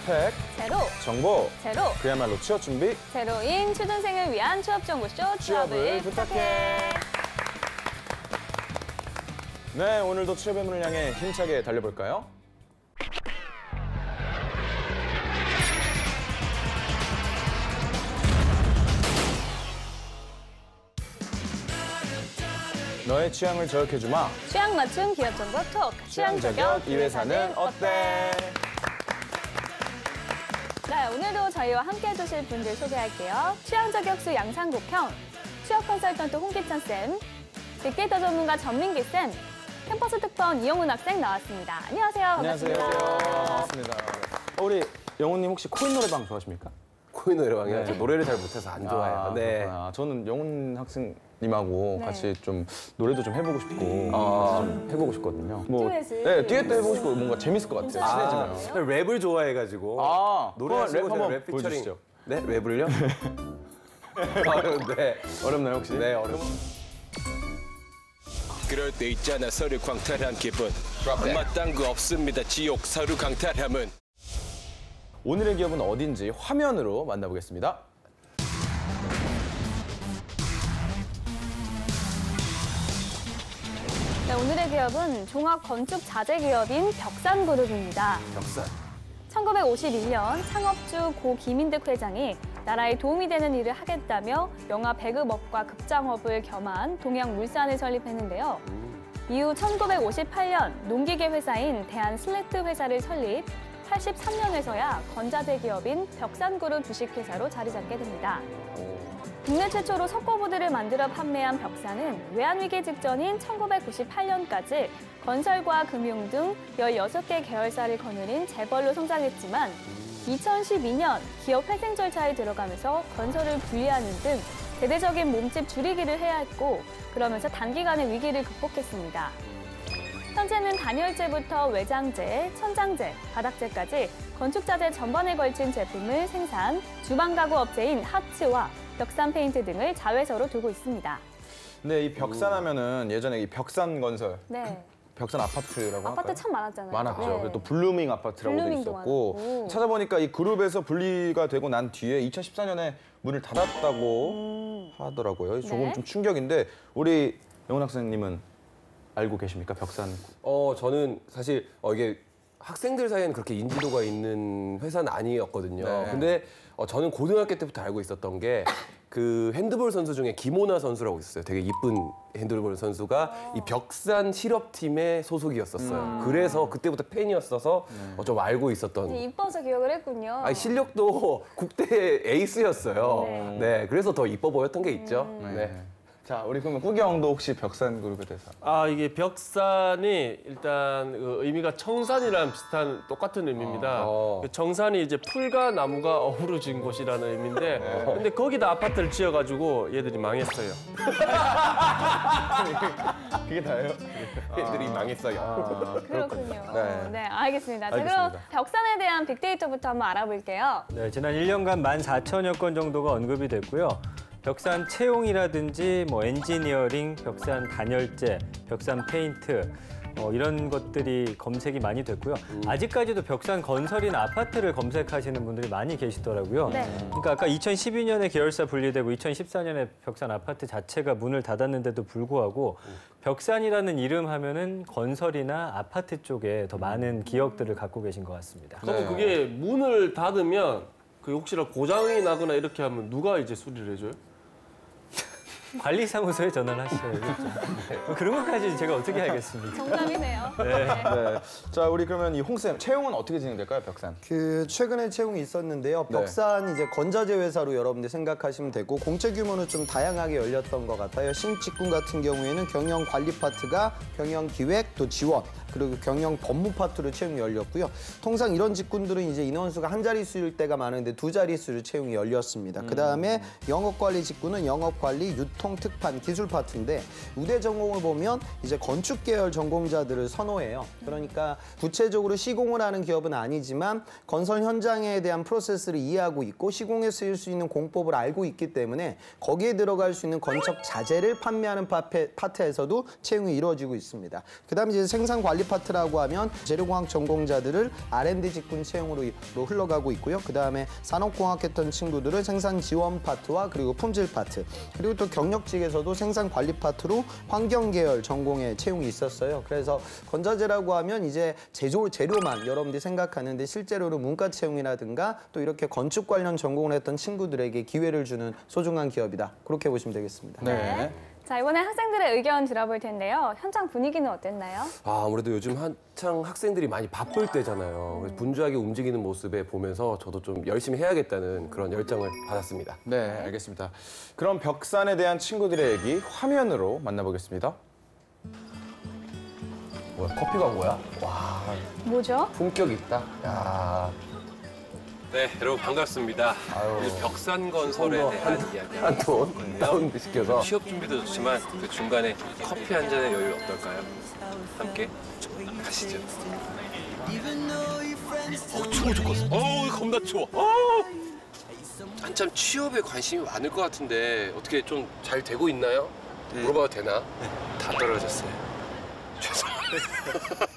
스펙 제로, 정보 제로, 그야말로 취업 준비 제로인 취준생을 위한 취업정보쇼 취업을 부탁해. 네, 오늘도 취업의 문을 향해 힘차게 달려볼까요? 너의 취향을 저격해주마. 취향 맞춤 기업 정보 톡. 취향 저격 이 회사는 어때? 네, 오늘도 저희와 함께 해주실 분들 소개할게요. 취향 저격수 양상국형, 취업 컨설턴트 홍기찬 쌤, 빅데이터 전문가 전민기 쌤, 캠퍼스 특파원 이영훈 학생 나왔습니다. 안녕하세요. 반갑습니다. 안녕하세요. 반갑습니다. 우리 영훈님 혹시 코인 노래방 좋아하십니까? 코인 노래방이요? 네. 저 노래를 잘 못해서 안 좋아해요. 네. 그렇구나. 저는 영훈 학생님하고 네. 같이 좀 노래도 좀 해보고 싶고 좀 해보고 싶거든요. 듀엣을. 네, 듀엣도 해보고 싶고 뭔가 재밌을 것 같아요. 괜찮아요. 친해지면. 랩을 좋아해가지고 노래 랩 한번 랩 피처링. 보여주시죠. 네? 랩을요? 네. 어렵나요 혹시? 네, 어렵습니다. 그럴 때 있잖아 서로 광탈한 기분 마땅 거 없습니다 지옥 서로 강탈함은. 오늘의 기업은 어딘지 화면으로 만나보겠습니다. 네, 오늘의 기업은 종합 건축 자재 기업인 벽산그룹입니다. 벽산. 1951년 창업주 고 김인득 회장이 나라에 도움이 되는 일을 하겠다며 영화 배급업과 급장업을 겸한 동양물산을 설립했는데요. 이후 1958년 농기계 회사인 대한슬레트 회사를 설립, 83년에서야 건자재 기업인 벽산그룹 주식회사로 자리 잡게 됩니다. 국내 최초로 석고보드를 만들어 판매한 벽산은 외환위기 직전인 1998년까지 건설과 금융 등 16개 계열사를 거느린 재벌로 성장했지만 2012년 기업 회생 절차에 들어가면서 건설을 분리하는 등 대대적인 몸집 줄이기를 해야 했고 그러면서 단기간에 위기를 극복했습니다. 현재는 단열재부터 외장재, 천장재, 바닥재까지 건축자재 전반에 걸친 제품을 생산, 주방가구 업체인 하츠와 벽산 페인트 등을 자회사로 두고 있습니다. 네, 이 벽산 하면은 예전에 이 벽산 건설, 네. 벽산 아파트라고 아파트 할까요? 참 많았잖아요. 많았죠. 네. 그리고 또 블루밍 아파트라고도 블루밍도 있었고 많았고. 찾아보니까 이 그룹에서 분리가 되고 난 뒤에 2014년에 문을 닫았다고 하더라고요. 조금 네. 좀 충격인데 우리 영훈 학생님은 알고 계십니까? 벽산. 저는 사실 이게 학생들 사이에는 그렇게 인지도가 있는 회사는 아니었거든요. 네. 근데 저는 고등학교 때부터 알고 있었던 게 그 핸드볼 선수 중에 김오나 선수라고 있었어요. 되게 이쁜 핸드볼 선수가 이 벽산 실업팀의 소속이었었어요. 그래서 그때부터 팬이었어서 좀 알고 있었던. 이뻐서 기억을 했군요. 아니, 실력도 국대 에이스였어요. 네, 그래서 더 이뻐 보였던 게 있죠. 네. 자, 우리 그러면 꾸경도 혹시 벽산 그룹에 대해서. 이게 벽산이 일단 그 의미가 청산이랑 비슷한 똑같은 의미입니다. 그 청산이 이제 풀과 나무가 어우러진 곳이라는 의미인데, 근데 거기다 아파트를 지어가지고 얘들이 망했어요. 그게 다예요? 애들이 망했어요. 그렇군요. 네. 네, 알겠습니다. 자, 그럼 알겠습니다. 벽산에 대한 빅데이터부터 한번 알아볼게요. 네, 지난 1년간 14,000여 건 정도가 언급이 됐고요. 벽산 채용이라든지 뭐 엔지니어링, 벽산 단열재, 벽산 페인트 이런 것들이 검색이 많이 됐고요. 아직까지도 벽산 건설이나 아파트를 검색하시는 분들이 많이 계시더라고요. 네. 그러니까 아까 2012년에 계열사 분리되고 2014년에 벽산 아파트 자체가 문을 닫았는데도 불구하고 벽산이라는 이름 하면은 건설이나 아파트 쪽에 더 많은 기억들을 갖고 계신 것 같습니다. 그러면 그게 문을 닫으면 그 혹시나 고장이 나거나 이렇게 하면 누가 이제 수리를 해줘요? 관리사무소에 전화를 하셔야겠죠. 뭐 그런 것까지 제가 어떻게 알겠습니까? 정답이네요. 네. 자, 우리 그러면 이 홍쌤 채용은 어떻게 진행될까요, 벽산? 최근에 채용이 있었는데요. 네. 벽산 이제 건자재 회사로 여러분들 생각하시면 되고 공채 규모는 좀 다양하게 열렸던 것 같아요. 신직군 같은 경우에는 경영 관리 파트가 경영 기획 또 지원 그리고 경영 법무 파트로 채용이 열렸고요. 통상 이런 직군들은 이제 인원수가 한 자릿수일 때가 많은데 두 자릿수로 채용이 열렸습니다. 그다음에 영업관리 직군은 영업관리, 유통 보통, 특판, 기술 파트인데 우대 전공을 보면 이제 건축 계열 전공자들을 선호해요. 그러니까 구체적으로 시공을 하는 기업은 아니지만 건설 현장에 대한 프로세스를 이해하고 있고 시공에 쓰일 수 있는 공법을 알고 있기 때문에 거기에 들어갈 수 있는 건축 자재를 판매하는 파트에서도 채용이 이루어지고 있습니다. 그다음에 이제 생산 관리 파트라고 하면 재료공학 전공자들을 R&D 직군 채용으로 흘러가고 있고요. 그다음에 산업공학 했던 친구들은 생산 지원 파트와 그리고 품질 파트, 그리고 또 경력직에서도 생산 관리 파트로 환경 계열 전공에 채용이 있었어요. 그래서 건자재라고 하면 이제 재료만 여러분들이 생각하는데 실제로는 문과 채용이라든가 또 이렇게 건축 관련 전공을 했던 친구들에게 기회를 주는 소중한 기업이다. 그렇게 보시면 되겠습니다. 네. 자, 이번에 학생들의 의견 들어볼 텐데요. 현장 분위기는 어땠나요? 아무래도 요즘 한창 학생들이 많이 바쁠 때잖아요. 그래서 분주하게 움직이는 모습에 보면서 저도 좀 열심히 해야겠다는 그런 열정을 받았습니다. 네, 알겠습니다. 그럼 벽산에 대한 친구들의 얘기 화면으로 만나보겠습니다. 뭐야, 커피가 뭐야? 와, 뭐죠? 품격 있다. 야, 네, 여러분 반갑습니다. 오늘 벽산건설에 대한 이야기 한톤 다운 시켜서. 취업 준비도 좋지만 그 중간에 커피 한 잔의 여유 어떨까요? 함께 가시죠. 추워 죽겠어. 겁나 추워. 한참 취업에 관심이 많을 것 같은데 어떻게 좀 잘 되고 있나요? 물어봐도 되나? 다 떨어졌어요.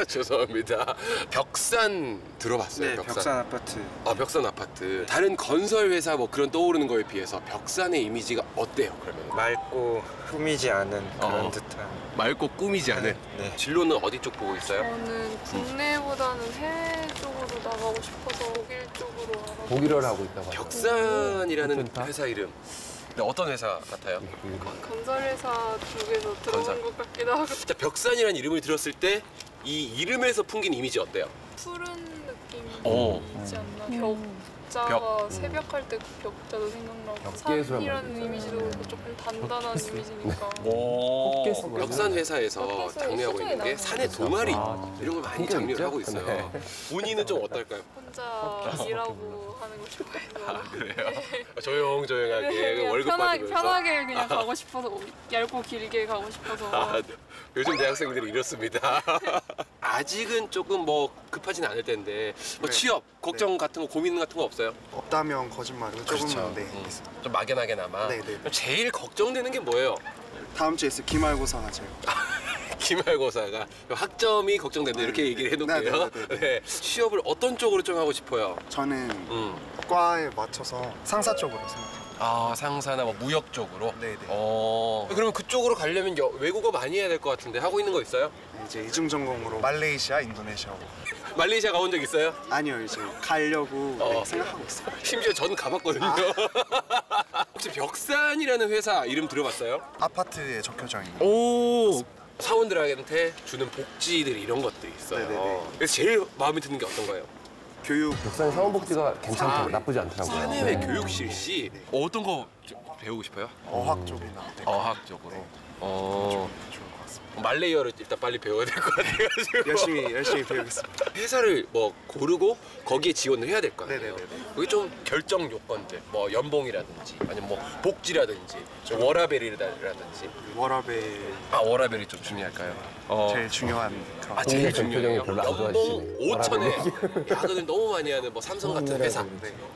죄송합니다. 벽산 들어봤어요? 네, 벽산 아파트. 아, 벽산 아파트. 다른 건설 회사 뭐 그런 떠오르는 거에 비해서 벽산의 이미지가 어때요? 그러면 맑고 꾸미지 않은 그런 듯한. 맑고 꾸미지 않은. 네. 진로는 어디 쪽 보고 있어요? 저는 국내보다는 해외 쪽으로 나가고 싶어서 독일 쪽으로 알아보고 독일어를 하고 있다고 하죠. 벽산이라는 괜찮다. 회사 이름. 근데 어떤 회사 같아요? 건설회사 쪽에서 들어온 건설. 것 같기도 하고 진짜 벽산이라는 이름을 들었을 때 이 이름에서 풍긴 이미지 어때요? 푸른 느낌이 어. 있지 않나? 벽자가 새벽할 때 벽자도 생각나고 벽계수란 산이라는 말이죠. 이미지도 그렇고 조금 단단한 이미지니까 벽산 회사에서 헛개수 장려하고 시중에 있는 게 나오는 산의 거죠. 도마리 아, 이런 걸 많이 풍경 장려를 있죠? 하고 있어요. 네. 본인은 좀 어떨까요? 혼자 일하고 하는 거 좋아해서 그래요? 조용조용하게 월급 받으면서 편하게 그냥 가고 싶어서 얇고 길게 가고 싶어서 아, 요즘 대학생들이 이렇습니다. 아직은 조금 뭐 급하진 않을 텐데 뭐 네. 취업 걱정 같은 거 고민 같은 거 없어요? 없다면 거짓말이고 조금은 네, 있어요. 좀 막연하게나마. 네, 네. 그럼 제일 걱정되는 게 뭐예요? 다음 주에 있을 기말고사가 제일. 기말고사가 학점이 걱정된다 이렇게 얘기를 해놓을게요. 네, 네, 네, 네. 취업을 어떤 쪽으로 좀 하고 싶어요? 저는 과에 맞춰서 상사 쪽으로 생각해요. 아, 상사나 뭐 무역 쪽으로? 네, 네. 그러면 그쪽으로 가려면 외국어 많이 해야 될 것 같은데 하고 있는 거 있어요? 이제 이중 전공으로 말레이시아, 인도네시아. 말레이시아 가본 적 있어요? 아니요, 이제 가려고 네, 생각하고 있어요. 심지어 전 가봤거든요. 혹시 벽산이라는 회사 이름 들어봤어요? 아파트에 적혀져 있는. 오. 사원들한테 주는 복지들 이런 것들이 있어요. 네네네. 그래서 제일 마음에 드는 게 어떤 거예요? 교육. 벽산 사원복지가 괜찮고 나쁘지 않더라고요. 사내외 교육 실시 어떤 거 배우고 싶어요? 어학 쪽이나. 네. 어학 쪽으로. 네. 어. 좋을 것 같습니다. 말레이어를 일단 빨리 배워야 될 것 같아가지고. 열심히 배우겠습니다. 회사를 뭐 고르고 거기에 지원을 해야 될 거 아니에요. 네네네네. 그게 좀 결정 요건들, 뭐 연봉이라든지 아니면 뭐 복지라든지 워라벨이라든지. 워라벨 아, 워라벨이 좀 중요할까요? 제일 중요한 그런. 아, 제일 대표적인 중요해요. 별로 안 연봉 좋아하시네. 5천에 야근을 너무 많이 하는 뭐 삼성 같은 회사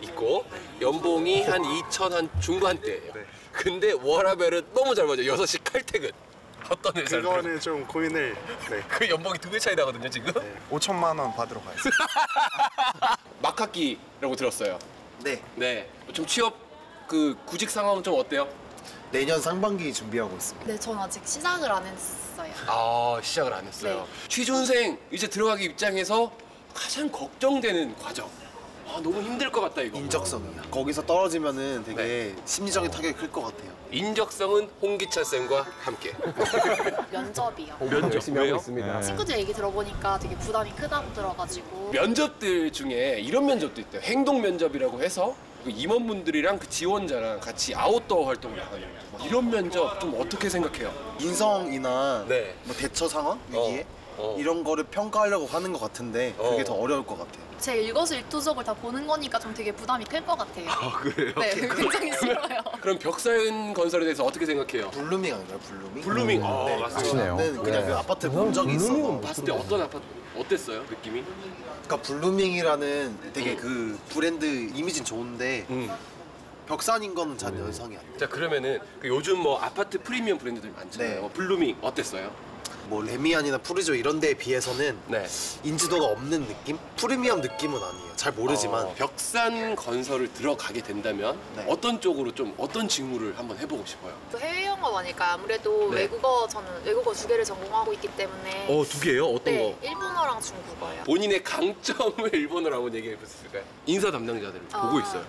있고 연봉이 한 2천 한 중반대예요. 네. 근데 워라벨은 너무 잘 맞아요. 6시 칼퇴근. 어떤 회사를? 그거는 좀 고민을. 네. 그 연봉이 2배 차이 나거든요, 지금. 5천만 원 받으러 가야죠. 막학기라고 들었어요. 네, 네. 좀 취업 그 구직 상황은 좀 어때요? 내년 상반기 준비하고 있습니다. 네, 전 아직 시작을 안 했어요. 아, 시작을 안 했어요. 취준생 이제 들어가기 입장에서 가장 걱정되는 과정. 아, 너무 힘들 것 같다 이거. 인적성이요. 거기서 떨어지면은 되게 심리적인 타격이 클 것 같아요. 인적성은 홍기찬 쌤과 함께. 면접이요. 열심히 왜요? 하고 있습니다. 친구들 얘기 들어보니까 되게 부담이 크다고 들어가지고 면접들 중에 이런 면접도 있대요. 행동 면접이라고 해서 그 임원분들이랑 그 지원자랑 같이 아웃도어 활동을 나가는 거죠. 이런 면접 좀 어떻게 생각해요? 인성이나 네. 뭐 대처 상황 위기에 이런 거를 평가하려고 하는 것 같은데 그게 더 어려울 것 같아요. 제 일거수일투족을 다 보는 거니까 좀 되게 부담이 클 것 같아요. 아, 그래요? 네, 굉장히 싫어요. 그럼 벽산 건설에 대해서 어떻게 생각해요? 블루밍 아닌가요? 블루밍? 블루밍. 네, 맞습니다. 아시네요. 저는 그냥 그 아파트 본 적이 있어서. 봤을 때 어떤 아파트 어땠어요? 느낌이? 그러니까 블루밍이라는 되게 그 브랜드 이미지는 좋은데 벽산인 거는 잘 연상이 안 돼요. 자, 그러면은 그 요즘 뭐 아파트 프리미엄 브랜드들 많잖아요. 네. 뭐 블루밍 어땠어요? 뭐 레미안이나 푸르조 이런 데에 비해서는 네. 인지도가 없는 느낌? 프리미엄 느낌은 아니에요. 잘 모르지만 벽산 건설을 들어가게 된다면 네. 어떤 쪽으로 좀 어떤 직무를 한번 해보고 싶어요? 또 해외 영어니까 아무래도 네. 저는 외국어 2개를 전공하고 있기 때문에 2개요? 어떤 네, 거? 일본어랑 중국어요. 본인의 강점을 일본어라고 얘기해 볼 수 있을까요? 인사 담당자들을 보고 있어요.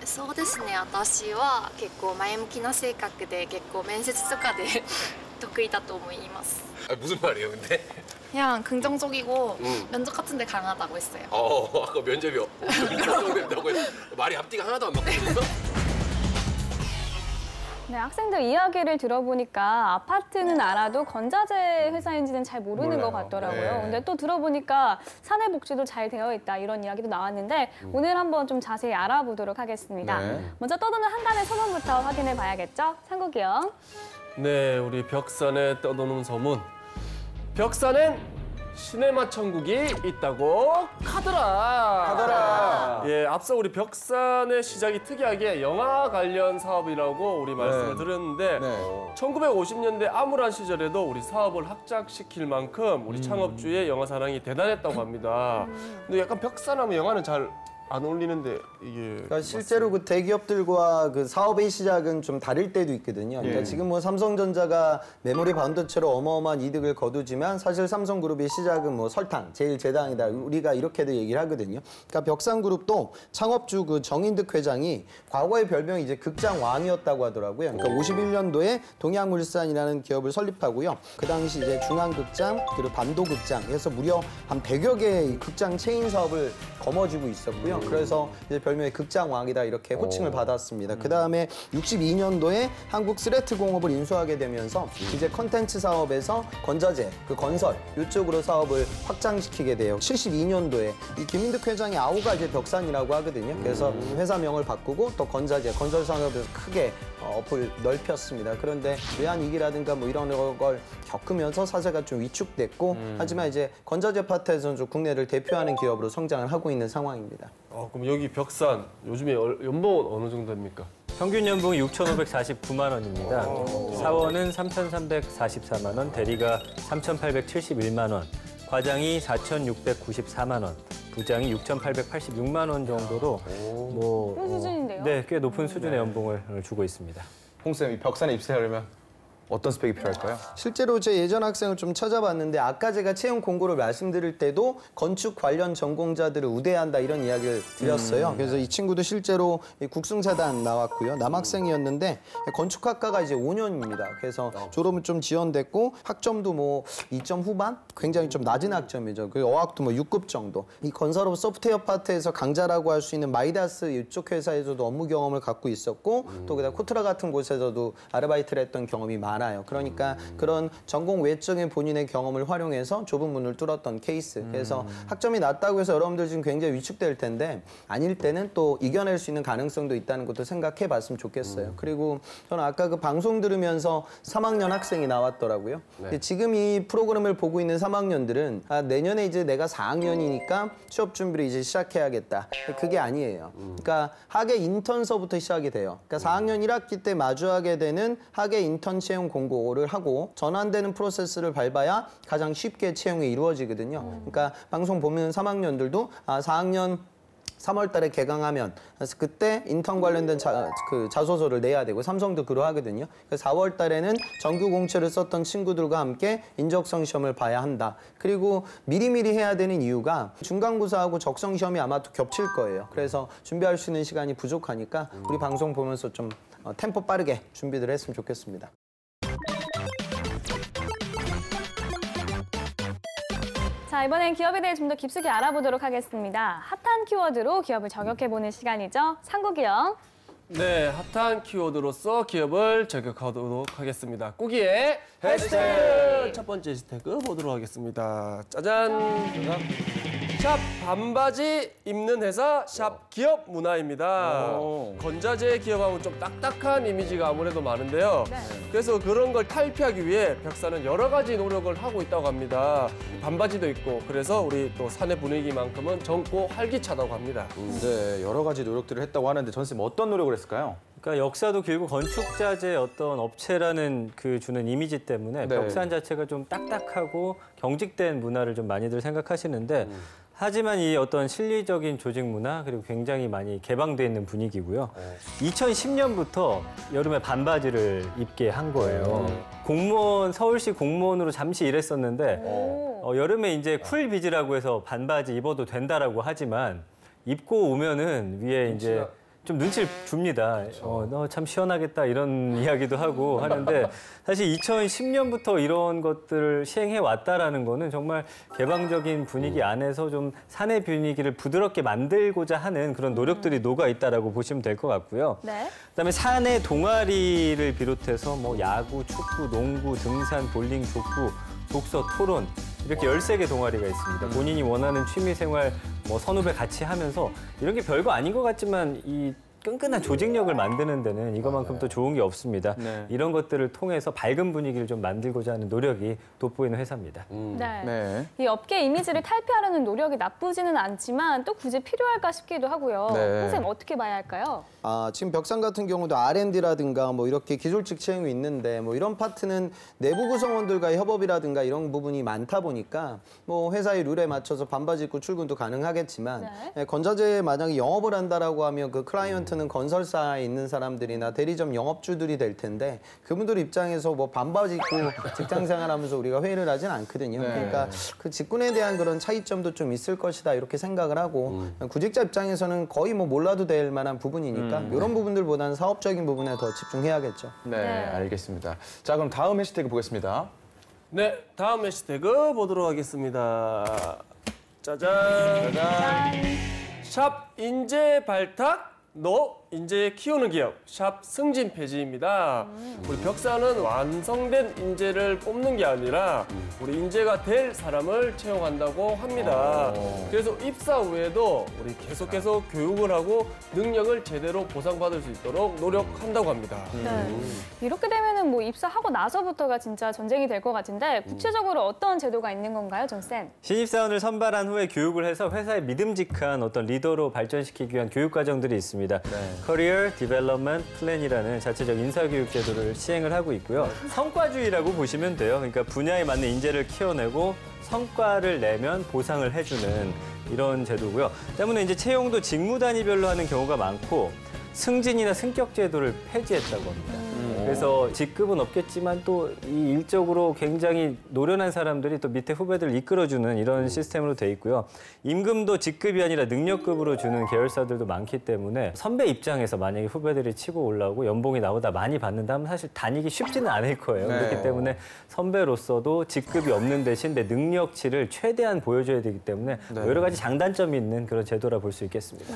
そうですね、私は結構前向きな性格で結構面接とかで得意だと思います。 아, 무슨 말이에요, 근데? 그냥 긍정적이고 면접 같은 데 강하다고 했어요. 아까 면접이 걱정된다고 해서 말이 앞뒤가 하나도 안 맞거든요? 네, 학생들 이야기를 들어보니까 아파트는 알아도 건자재 회사인지는 잘 모르는 것 같더라고요. 네. 근데 또 들어보니까 사내복지도 잘 되어 있다 이런 이야기도 나왔는데 오늘 한번 좀 자세히 알아보도록 하겠습니다. 네. 먼저 떠도는 한간의 소문부터 확인해 봐야겠죠? 상국이요. 네, 우리 벽산에 떠도는 소문. 벽산엔 시네마 천국이 있다고 카더라. 예, 앞서 우리 벽산의 시작이 특이하게 영화 관련 사업이라고 우리 말씀을 드렸는데 네. 1950년대 암울한 시절에도 우리 사업을 확장시킬 만큼 우리 창업주의 영화 사랑이 대단했다고 합니다. 근데 약간 벽산하면 영화는 잘 안 어울리는데 이게 그러니까 실제로 그 대기업들과 그 사업의 시작은 좀 다를 때도 있거든요. 그러니까 지금 뭐 삼성전자가 메모리 반도체로 어마어마한 이득을 거두지만 사실 삼성그룹의 시작은 뭐 설탕, 제일 제당이다. 우리가 이렇게도 얘기를 하거든요. 그러니까 벽산그룹도 창업주 그 정인득 회장이 과거의 별명이 이제 극장 왕이었다고 하더라고요. 그러니까 51년도에 동양물산이라는 기업을 설립하고요. 그 당시 이제 중앙극장 그리고 반도극장 해서 무려 한 100여 개의 극장 체인 사업을 거머쥐고 있었고요. 그래서 이제 별명이 극장왕이다 이렇게 호칭을 받았습니다. 그 다음에 62년도에 한국 스레트 공업을 인수하게 되면서 이제 컨텐츠 사업에서 건자재, 그 건설 이쪽으로 사업을 확장시키게 돼요. 72년도에 이 김인득 회장의 아우가 이제 벽산이라고 하거든요. 그래서 회사명을 바꾸고 또 건자재, 건설 산업에서 크게 업을 넓혔습니다. 그런데 외환위기라든가 뭐 이런 걸 겪으면서 사세가 좀 위축됐고 하지만 이제 건자재 파트에서는 좀 국내를 대표하는 기업으로 성장을 하고 있는 상황입니다. 그럼 여기 벽산 요즘에 연봉은 어느 정도 됩니까? 평균 연봉이 6,549만 원입니다. 사원은 3,344만 원, 대리가 3,871만 원, 과장이 4,694만 원, 부장이 6,886만 원 정도로 뭐 그 수준인데요? 네, 꽤 높은 수준의 연봉을 주고 있습니다. 홍쌤, 이 벽산에 입사하려면 어떤 스펙이 필요할까요? 실제로 제 예전 학생을 좀 찾아봤는데 아까 제가 채용 공고를 말씀드릴 때도 건축 관련 전공자들을 우대한다 이런 이야기를 드렸어요. 그래서 이 친구도 실제로 국승사단 나왔고요. 남학생이었는데 건축학과가 이제 5년입니다. 그래서 졸업은 좀 지연됐고 학점도 뭐 2점 후반? 굉장히 좀 낮은 학점이죠. 그 어학도 뭐 6급 정도. 이 건설업 소프트웨어 파트에서 강자라고 할 수 있는 마이다스 이쪽 회사에서도 업무 경험을 갖고 있었고 또 그다음 코트라 같은 곳에서도 아르바이트를 했던 경험이 많아요. 그러니까 그런 전공 외적인 본인의 경험을 활용해서 좁은 문을 뚫었던 케이스. 그래서 학점이 낮다고 해서 여러분들 지금 굉장히 위축될 텐데 아닐 때는 또 이겨낼 수 있는 가능성도 있다는 것도 생각해 봤으면 좋겠어요. 그리고 저는 아까 그 방송 들으면서 3학년 학생이 나왔더라고요. 지금 이 프로그램을 보고 있는 3학년들은 내년에 이제 내가 4학년이니까 취업 준비를 이제 시작해야겠다. 그게 아니에요. 그러니까 학예 인턴서부터 시작이 돼요. 그러니까 4학년 1학기 때 마주하게 되는 학예 인턴 채용 공고를 하고 전환되는 프로세스를 밟아야 가장 쉽게 채용이 이루어지거든요. 그러니까 방송 보면 3학년들도 4학년 3월 달에 개강하면 그래서 그때 인턴 관련된 자소서를 내야 되고 삼성도 그러하거든요. 그래서 4월 달에는 정규 공채를 썼던 친구들과 함께 인적성 시험을 봐야 한다. 그리고 미리미리 해야 되는 이유가 중간고사하고 적성 시험이 아마 또 겹칠 거예요. 그래서 준비할 수 있는 시간이 부족하니까 우리 방송 보면서 좀 템포 빠르게 준비를 했으면 좋겠습니다. 자, 이번엔 기업에 대해 좀 더 깊숙이 알아보도록 하겠습니다. 핫한 키워드로 기업을 저격해보는 시간이죠. 상국이요. 네, 핫한 키워드로서 기업을 저격하도록 하겠습니다. 꾸기의 해시태그! 첫 번째 해시태그 보도록 하겠습니다. 짜잔! 샵 반바지 입는 회사, 샵 기업 문화입니다. 건자재 기업하면 좀 딱딱한 이미지가 아무래도 많은데요. 네. 그래서 그런 걸 탈피하기 위해 벽사는 여러 가지 노력을 하고 있다고 합니다. 반바지도 있고, 그래서 우리 또 사내 분위기만큼은 젊고 활기차다고 합니다. 네, 여러 가지 노력들을 했다고 하는데 전쌤 어떤 노력을 했을까요? 그러니까 역사도 길고 건축자재 어떤 업체라는 그 주는 이미지 때문에 네. 벽산 자체가 좀 딱딱하고 경직된 문화를 좀 많이들 생각하시는데 하지만 이 어떤 실리적인 조직 문화 그리고 굉장히 많이 개방돼 있는 분위기고요. 2010년부터 여름에 반바지를 입게 한 거예요. 공무원 서울시 공무원으로 잠시 일했었는데 여름에 이제 쿨비즈라고 해서 반바지 입어도 된다라고 하지만 입고 오면은 위에 이제 좀 눈치를 줍니다. 너 참 시원하겠다 이런 이야기도 하고 하는데 사실 2010년부터 이런 것들을 시행해 왔다라는 거는 정말 개방적인 분위기 안에서 좀 사내 분위기를 부드럽게 만들고자 하는 그런 노력들이 녹아 있다라고 보시면 될 것 같고요. 네. 그다음에 사내 동아리를 비롯해서 뭐 야구, 축구, 농구, 등산, 볼링, 족구, 독서, 토론 이렇게 13개 동아리가 있습니다. 본인이 원하는 취미생활 뭐 선후배 같이 하면서 이런 게 별거 아닌 것 같지만 이 끈끈한 조직력을 만드는 데는 이것만큼 또 좋은 게 없습니다. 네. 이런 것들을 통해서 밝은 분위기를 좀 만들고자 하는 노력이 돋보이는 회사입니다. 네. 네. 이 업계 이미지를 탈피하려는 노력이 나쁘지는 않지만 또 굳이 필요할까 싶기도 하고요. 네. 선생님 어떻게 봐야 할까요? 지금 벽산 같은 경우도 R&D라든가 뭐 이렇게 기술직 채용이 있는데 뭐 이런 파트는 내부 구성원들과의 협업이라든가 이런 부분이 많다 보니까 뭐 회사의 룰에 맞춰서 반바지 입고 출근도 가능하겠지만 건자재에 만약에 영업을 한다라고 하면 그 클라이언트는 건설사에 있는 사람들이나 대리점 영업주들이 될 텐데 그분들 입장에서 뭐 반바지 입고 직장 생활하면서 우리가 회의를 하진 않거든요. 그러니까 그 직군에 대한 그런 차이점도 좀 있을 것이다 이렇게 생각을 하고 구직자 입장에서는 거의 뭐 몰라도 될 만한 부분이니까 이런 부분들보다는 사업적인 부분에 더 집중해야겠죠. 네, 알겠습니다. 자, 그럼 다음 해시태그 보겠습니다. 네, 다음 해시태그 보도록 하겠습니다. 짜잔! 샵 인재 발탁, 너 인재 키우는 기업, 샵 승진 폐지입니다. 우리 벽사는 완성된 인재를 뽑는 게 아니라 우리 인재가 될 사람을 채용한다고 합니다. 그래서 입사 후에도 우리 계속 교육을 하고 능력을 제대로 보상받을 수 있도록 노력한다고 합니다. 네. 이렇게 되면은 뭐 입사하고 나서부터가 진짜 전쟁이 될 것 같은데 구체적으로 어떤 제도가 있는 건가요, 전쌤? 신입사원을 선발한 후에 교육을 해서 회사의 믿음직한 어떤 리더로 발전시키기 위한 교육 과정들이 있습니다. Career Development Plan이라는 자체적 인사교육 제도를 시행을 하고 있고요. 성과주의라고 보시면 돼요. 그러니까 분야에 맞는 인재를 키워내고 성과를 내면 보상을 해주는 이런 제도고요. 때문에 이제 채용도 직무 단위별로 하는 경우가 많고 승진이나 승격 제도를 폐지했다고 합니다. 그래서 직급은 없겠지만 또 이 일적으로 굉장히 노련한 사람들이 또 밑에 후배들을 이끌어주는 이런 시스템으로 돼 있고요. 임금도 직급이 아니라 능력급으로 주는 계열사들도 많기 때문에 선배 입장에서 만약에 후배들이 치고 올라오고 연봉이 나보다 많이 받는다면 사실 다니기 쉽지는 않을 거예요. 그렇기 때문에 선배로서도 직급이 없는 대신 내 능력치를 최대한 보여줘야 되기 때문에 여러 가지 장단점이 있는 그런 제도라 볼 수 있겠습니다.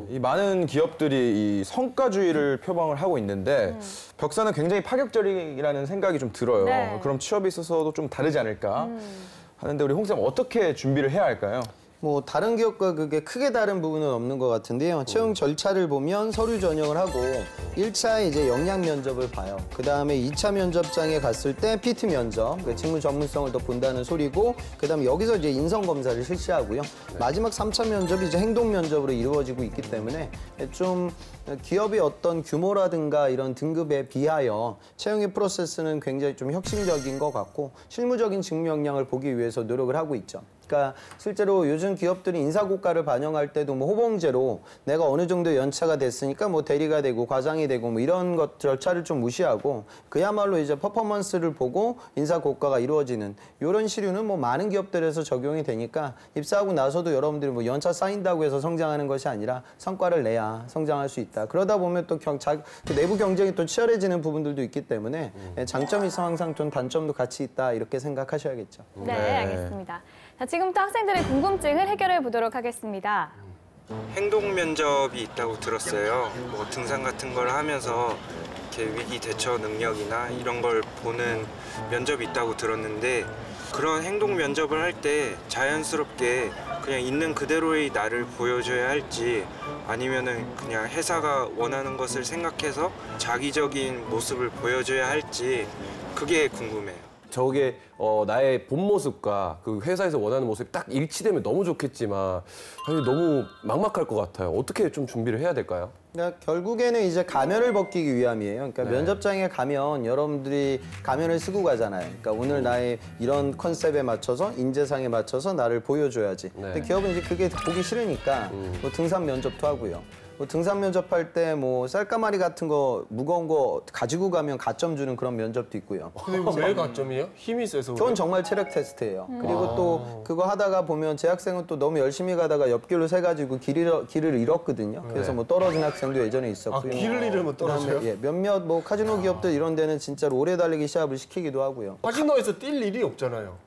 이 많은 기업들이 이 성과주의를 표방을 하고 있는데 벽사는 굉장히 파격적이라는 생각이 좀 들어요. 네. 그럼 취업에 있어서도 좀 다르지 않을까 하는데 우리 홍 쌤 어떻게 준비를 해야 할까요? 뭐 다른 기업과 그게 크게 다른 부분은 없는 것 같은데요. 채용 절차를 보면 서류 전형을 하고 1차 이제 역량 면접을 봐요. 그다음에 2차 면접장에 갔을 때 PT 면접, 그 직무 전문성을 더 본다는 소리고 그다음에 여기서 이제 인성 검사를 실시하고요. 마지막 3차 면접이 이제 행동 면접으로 이루어지고 있기 때문에 좀 기업의 어떤 규모라든가 이런 등급에 비하여 채용의 프로세스는 굉장히 좀 혁신적인 것 같고 실무적인 직무 역량을 보기 위해서 노력을 하고 있죠. 그러니까 실제로 요즘 기업들이 인사고과를 반영할 때도 뭐 호봉제로 내가 어느 정도 연차가 됐으니까 뭐 대리가 되고 과장이 되고 뭐 이런 것 절차를 좀 무시하고 그야말로 이제 퍼포먼스를 보고 인사고과가 이루어지는 이런 시류는 뭐 많은 기업들에서 적용이 되니까 입사하고 나서도 여러분들이 뭐 연차 쌓인다고 해서 성장하는 것이 아니라 성과를 내야 성장할 수 있다. 그러다 보면 또 내부 경쟁이 또 치열해지는 부분들도 있기 때문에 장점이 있어 항상 좀 단점도 같이 있다 이렇게 생각하셔야겠죠. 네, 알겠습니다. 자, 지금부터 학생들의 궁금증을 해결해 보도록 하겠습니다. 행동 면접이 있다고 들었어요. 뭐 등산 같은 걸 하면서 이렇게 위기 대처 능력이나 이런 걸 보는 면접이 있다고 들었는데 그런 행동 면접을 할 때 자연스럽게 그냥 있는 그대로의 나를 보여줘야 할지 아니면은 그냥 회사가 원하는 것을 생각해서 자기적인 모습을 보여줘야 할지 그게 궁금해요. 저게 나의 본 모습과 그 회사에서 원하는 모습이 딱 일치되면 너무 좋겠지만 사실 너무 막막할 것 같아요. 어떻게 좀 준비를 해야 될까요? 그러니까 결국에는 이제 가면을 벗기기 위함이에요. 그러니까 네. 면접장에 가면 여러분들이 가면을 쓰고 가잖아요. 그러니까 오늘 나의 이런 컨셉에 맞춰서 인재상에 맞춰서 나를 보여줘야지. 근데 기업은 이제 그게 보기 싫으니까 뭐 등산 면접도 하고요. 뭐 등산 면접할 때 뭐 쌀가마리 같은 거 무거운 거 가지고 가면 가점 주는 그런 면접도 있고요. 근데 왜 가점이에요? 힘이 세서 그건 정말 체력 테스트예요. 그리고 또 그거 하다가 보면 제 학생은 또 너무 열심히 가다가 옆길로 새가지고 길을 잃었거든요. 그래서 뭐 떨어진 학생도 예전에 있었고요. 길을 잃으면 떨어져요? 예, 몇몇 뭐 카지노 기업들 이런 데는 진짜로 오래 달리기 시합을 시키기도 하고요. 카지노에서 뛸 일이 없잖아요.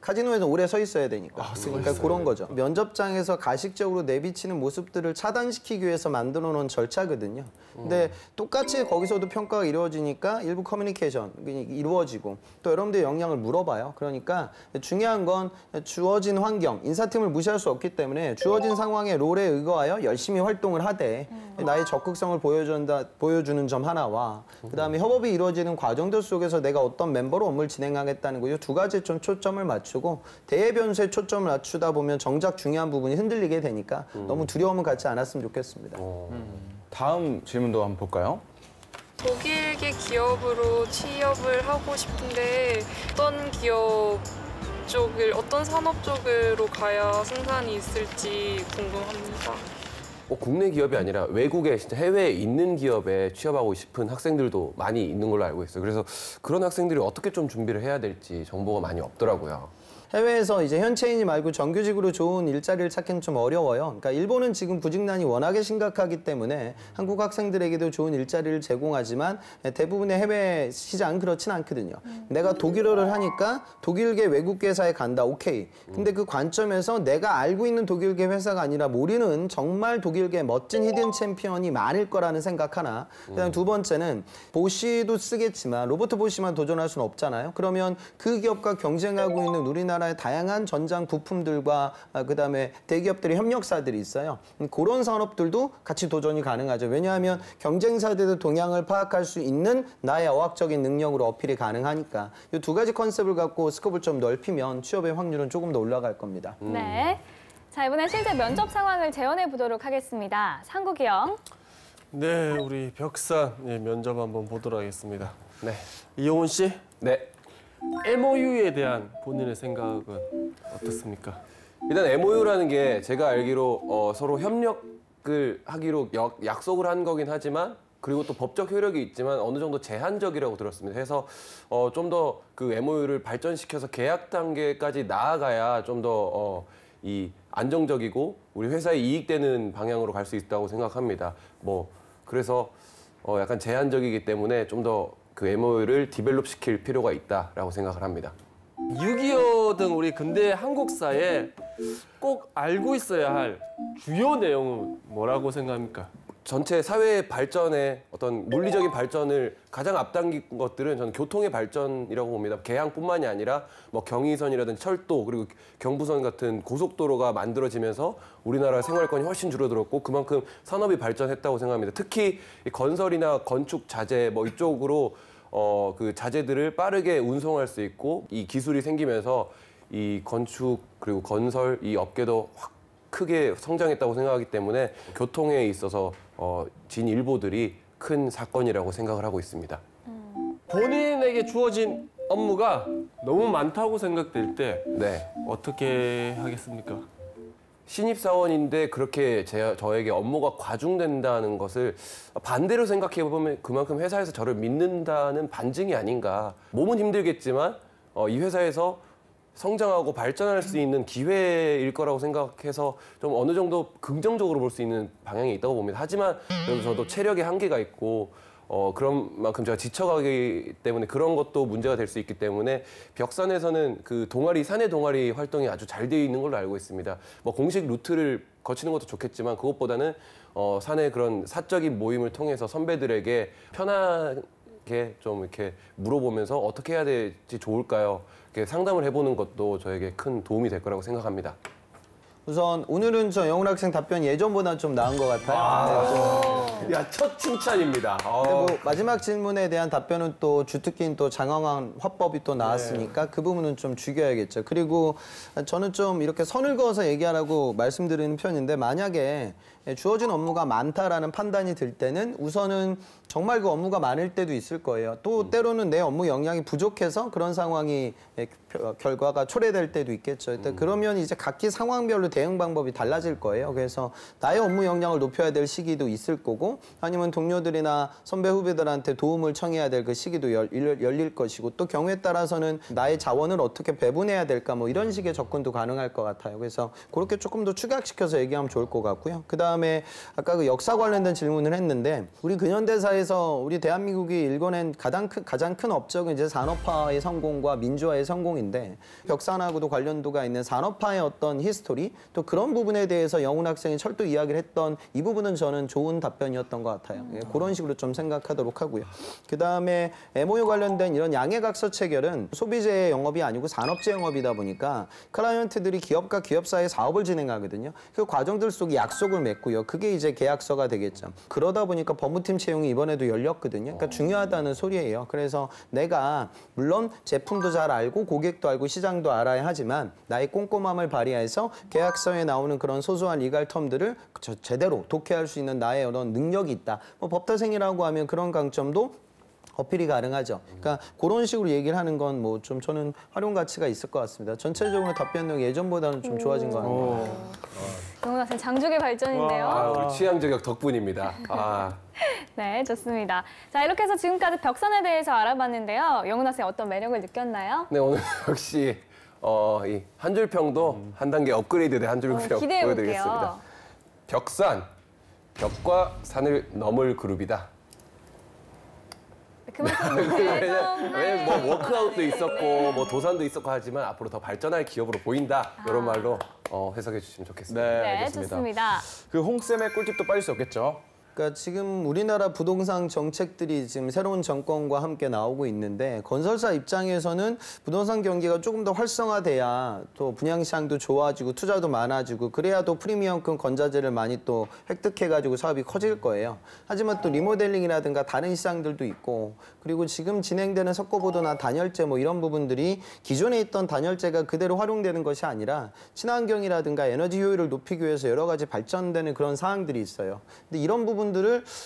카지노에는 오래 서 있어야 되니까. 그러니까 그런 거죠. 면접장에서 가식적으로 내비치는 모습들을 차단시키기 위해서 만들어 놓은 절차거든요. 근데 똑같이 거기서도 평가가 이루어지니까 일부 커뮤니케이션 이루어지고 또 여러분들의 역량을 물어봐요. 그러니까 중요한 건 주어진 환경, 인사팀을 무시할 수 없기 때문에 주어진 상황의 롤에 의거하여 열심히 활동을 하되 나의 적극성을 보여주는 점 하나와 그다음에 협업이 이루어지는 과정들 속에서 내가 어떤 멤버로 업무를 진행하겠다는 거 이 두 가지에 좀 초점을 맞추고 대외 변수에 초점을 맞추다 보면 정작 중요한 부분이 흔들리게 되니까 너무 두려움을 갖지 않았으면 좋겠습니다. 다음 질문도 한번 볼까요? 독일계 기업으로 취업을 하고 싶은데 어떤 기업 쪽을 어떤 산업 쪽으로 가야 승산이 있을지 궁금합니다. 국내 기업이 아니라 외국에 진짜 해외에 있는 기업에 취업하고 싶은 학생들도 많이 있는 걸로 알고 있어요. 그래서 그런 학생들이 어떻게 좀 준비를 해야 될지 정보가 많이 없더라고요. 해외에서 이제 현채인이 말고 정규직으로 좋은 일자리를 찾기는 좀 어려워요. 그러니까 일본은 지금 구직난이 워낙에 심각하기 때문에 한국 학생들에게도 좋은 일자리를 제공하지만 대부분의 해외 시장은 그렇진 않거든요. 내가 독일어를 하니까 독일계 외국계 회사에 간다, 오케이. 근데 그 관점에서 내가 알고 있는 독일계 회사가 아니라 모르는 정말 독일계 멋진 히든 챔피언이 많을 거라는 생각 하나. 그다음 두 번째는 보시도 쓰겠지만 로버트 보시만 도전할 수는 없잖아요. 그러면 그 기업과 경쟁하고 있는 우리나라의 다양한 전장 부품들과 그다음에 대기업들의 협력사들이 있어요. 그런 산업들도 같이 도전이 가능하죠. 왜냐하면 경쟁사들의 동향을 파악할 수 있는 나의 어학적인 능력으로 어필이 가능하니까 이 두 가지 컨셉을 갖고 스코프를 좀 넓히면 취업의 확률은 조금 더 올라갈 겁니다. 네. 자, 이번엔 실제 면접 상황을 재현해 보도록 하겠습니다. 상국이 형. 네, 우리 벽산 면접 한번 보도록 하겠습니다. 네. 이용훈 씨, 네. MOU에 대한 본인의 생각은 어떻습니까? 일단 MOU라는 게 제가 알기로 서로 협력을 하기로 약속을 한 거긴 하지만 그리고 또 법적 효력이 있지만 어느 정도 제한적이라고 들었습니다. 그래서 좀 더 그 MOU를 발전시켜서 계약 단계까지 나아가야 좀 더 이 안정적이고 우리 회사에 이익되는 방향으로 갈 수 있다고 생각합니다. 그래서 약간 제한적이기 때문에 좀 더 그 MOU를 디벨롭 시킬 필요가 있다라고 생각을 합니다. 6.25 등 우리 근대 한국사에 꼭 알고 있어야 할 주요 내용은 뭐라고 생각합니까? 전체 사회의 발전에 어떤 물리적인 발전을 가장 앞당긴 것들은 저는 교통의 발전이라고 봅니다. 개항뿐만이 아니라 경의선이라든지 철도 그리고 경부선 같은 고속도로가 만들어지면서 우리나라 생활권이 훨씬 줄어들었고 그만큼 산업이 발전했다고 생각합니다. 특히 건설이나 건축 자재 이쪽으로 그 자재들을 빠르게 운송할 수 있고 이 기술이 생기면서 이 건축 그리고 건설 이 업계도 확 크게 성장했다고 생각하기 때문에 교통에 있어서 진 일보들이 큰 사건이라고 생각을 하고 있습니다. 본인에게 주어진 업무가 너무 많다고 생각될 때 네. 어떻게 하겠습니까? 신입사원인데 그렇게 저에게 업무가 과중된다는 것을 반대로 생각해보면 그만큼 회사에서 저를 믿는다는 반증이 아닌가. 몸은 힘들겠지만 이 회사에서 성장하고 발전할 수 있는 기회일 거라고 생각해서 좀 어느 정도 긍정적으로 볼 수 있는 방향이 있다고 봅니다. 하지만 그래도 저도 체력의 한계가 있고 그런 만큼 제가 지쳐가기 때문에 그런 것도 문제가 될 수 있기 때문에 벽산에서는 그 동아리, 사내 동아리 활동이 아주 잘 되어 있는 걸로 알고 있습니다. 뭐 공식 루트를 거치는 것도 좋겠지만 그것보다는 사내 그런 사적인 모임을 통해서 선배들에게 편하게 좀 이렇게 물어보면서 어떻게 해야 될지 좋을까요? 이렇게 상담을 해보는 것도 저에게 큰 도움이 될 거라고 생각합니다. 우선 오늘은 저 영훈 학생 답변 예전보다 좀 나은 것 같아요. 야, 첫 칭찬입니다. 근데 뭐 마지막 질문에 대한 답변은 또 주특기인 또 장황한 화법이 또 나왔으니까 그 부분은 좀 죽여야겠죠. 그리고 저는 좀 이렇게 선을 그어서 얘기하라고 말씀드리는 편인데 만약에 주어진 업무가 많다라는 판단이 들 때는 우선은 정말 그 업무가 많을 때도 있을 거예요. 또 때로는 내 업무 역량이 부족해서 그런 상황이 결과가 초래될 때도 있겠죠. 일단 그러면 이제 각기 상황별로 대응 방법이 달라질 거예요. 그래서 나의 업무 역량을 높여야 될 시기도 있을 거고 아니면 동료들이나 선배 후배들한테 도움을 청해야 될 그 시기도 열릴 것이고 또 경우에 따라서는 나의 자원을 어떻게 배분해야 될까 뭐 이런 식의 접근도 가능할 것 같아요. 그래서 그렇게 조금 더 축약시켜서 얘기하면 좋을 것 같고요. 그다음에 아까 그 역사 관련된 질문을 했는데 우리 근현대사에서 우리 대한민국이 일궈낸 가장 큰 업적은 이제 산업화의 성공과 민주화의 성공인데 벽산하고도 관련도가 있는 산업화의 어떤 히스토리 또 그런 부분에 대해서 영훈 학생이 철도 이야기를 했던 이 부분은 저는 좋은 답변이었던 것 같아요. 그런 식으로 좀 생각하도록 하고요. 그다음에 MOU 관련된 이런 양해각서 체결은 소비재 영업이 아니고 산업재 영업이다 보니까 클라이언트들이 기업과 기업 사이에 사업을 진행하거든요. 그 과정들 속에 약속을 맺고요. 그게 이제 계약서가 되겠죠. 그러다 보니까 법무팀 채용이 이번에도 열렸거든요. 그러니까 중요하다는 소리예요. 그래서 내가 물론 제품도 잘 알고 고객도 알고 시장도 알아야 하지만 나의 꼼꼼함을 발휘해서 계약서에 나오는 그런 소소한 리갈 텀들을 제대로 독해할 수 있는 나의 이런 능력이 있다. 뭐 법대생이라고 하면 그런 강점도 어필이 가능하죠. 그러니까 그런 식으로 얘기를 하는 건 뭐 좀 저는 활용 가치가 있을 것 같습니다. 전체적으로 답변력이 예전보다는 좀 좋아진 것 같아요. 영훈 학생 장족의 발전인데요. 우리 취향 저격 덕분입니다. 네, 좋습니다. 자, 이렇게 해서 지금까지 벽산에 대해서 알아봤는데요. 영훈 학생 어떤 매력을 느꼈나요? 네, 오늘 역시 이 한 줄평도 한 단계 업그레이드된 한 줄평 기대해 보여드리겠습니다. 볼게요. 벽산, 벽과 산을 넘을 그룹이다. 왜냐면 뭐 워크아웃도 있었고 뭐 도산도 있었고 하지만 앞으로 더 발전할 기업으로 보인다. 이런 말로 해석해 주시면 좋겠습니다. 네, 알겠습니다. 좋습니다. 그 홍쌤의 꿀팁도 빠질 수 없겠죠. 그러니까 지금 우리나라 부동산 정책들이 지금 새로운 정권과 함께 나오고 있는데 건설사 입장에서는 부동산 경기가 조금 더 활성화돼야 또 분양시장도 좋아지고 투자도 많아지고 그래야 또 프리미엄급 건자재를 많이 또 획득해가지고 사업이 커질 거예요. 하지만 또 리모델링이라든가 다른 시장들도 있고 그리고 지금 진행되는 석고보도나 단열재 뭐 이런 부분들이 기존에 있던 단열재가 그대로 활용되는 것이 아니라 친환경이라든가 에너지 효율을 높이기 위해서 여러 가지 발전되는 그런 사항들이 있어요. 근데 이런 부분들을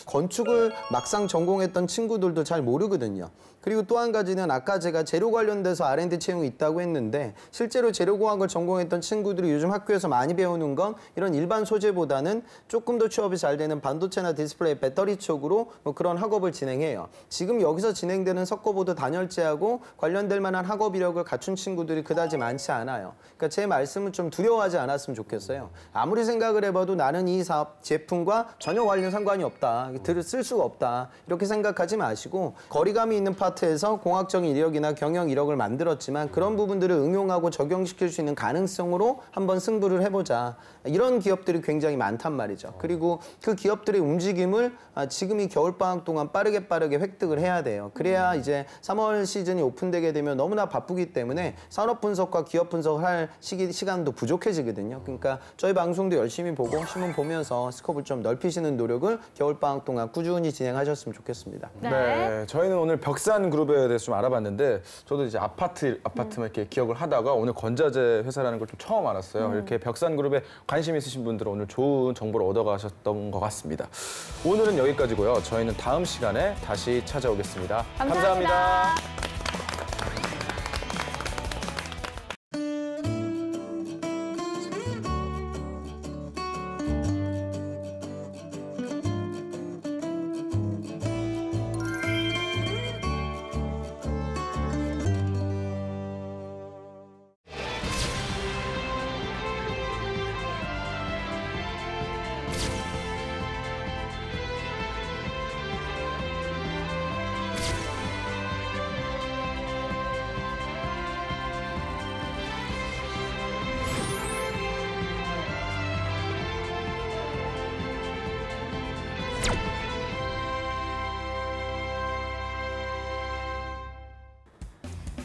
건축을 막상 전공했던 친구들도 잘 모르거든요. 그리고 또 한 가지는 아까 제가 재료 관련돼서 R&D 채용이 있다고 했는데 실제로 재료공학을 전공했던 친구들이 요즘 학교에서 많이 배우는 건 이런 일반 소재보다는 조금 더 취업이 잘 되는 반도체나 디스플레이, 배터리 쪽으로 뭐 그런 학업을 진행해요. 지금 여기서 진행되는 석고보드 단열재하고 관련될 만한 학업 이력을 갖춘 친구들이 그다지 많지 않아요. 그러니까 제 말씀을 좀 두려워하지 않았으면 좋겠어요. 아무리 생각을 해봐도 나는 이 사업 제품과 전혀 관련 상관이 없다. 쓸 수가 없다. 이렇게 생각하지 마시고 거리감이 있는 파트에서 공학적인 이력이나 경영 이력을 만들었지만 그런 부분들을 응용하고 적용시킬 수 있는 가능성으로 한번 승부를 해보자. 이런 기업들이 굉장히 많단 말이죠. 그리고 그 기업들의 움직임을 지금 이 겨울방학 동안 빠르게 획득을 해야 돼요. 그래야 이제 3월 시즌이 오픈되게 되면 너무나 바쁘기 때문에 산업 분석과 기업 분석을 할 시간도 부족해지거든요. 그러니까 저희 방송도 열심히 보고 신문 보면서 스코프를 좀 넓히시는 노력을 겨울방학 동안 꾸준히 진행하셨으면 좋겠습니다. 네, 저희는 오늘 벽산 그룹에 대해서 좀 알아봤는데 저도 이제 아파트만 이렇게 기억을 하다가 오늘 건자재 회사라는 걸 좀 처음 알았어요. 이렇게 벽산 그룹에 관심 있으신 분들은 오늘 좋은 정보를 얻어가셨던 것 같습니다. 오늘은 여기까지고요. 저희는 다음 시간에 다시 찾아오겠습니다. 감사합니다.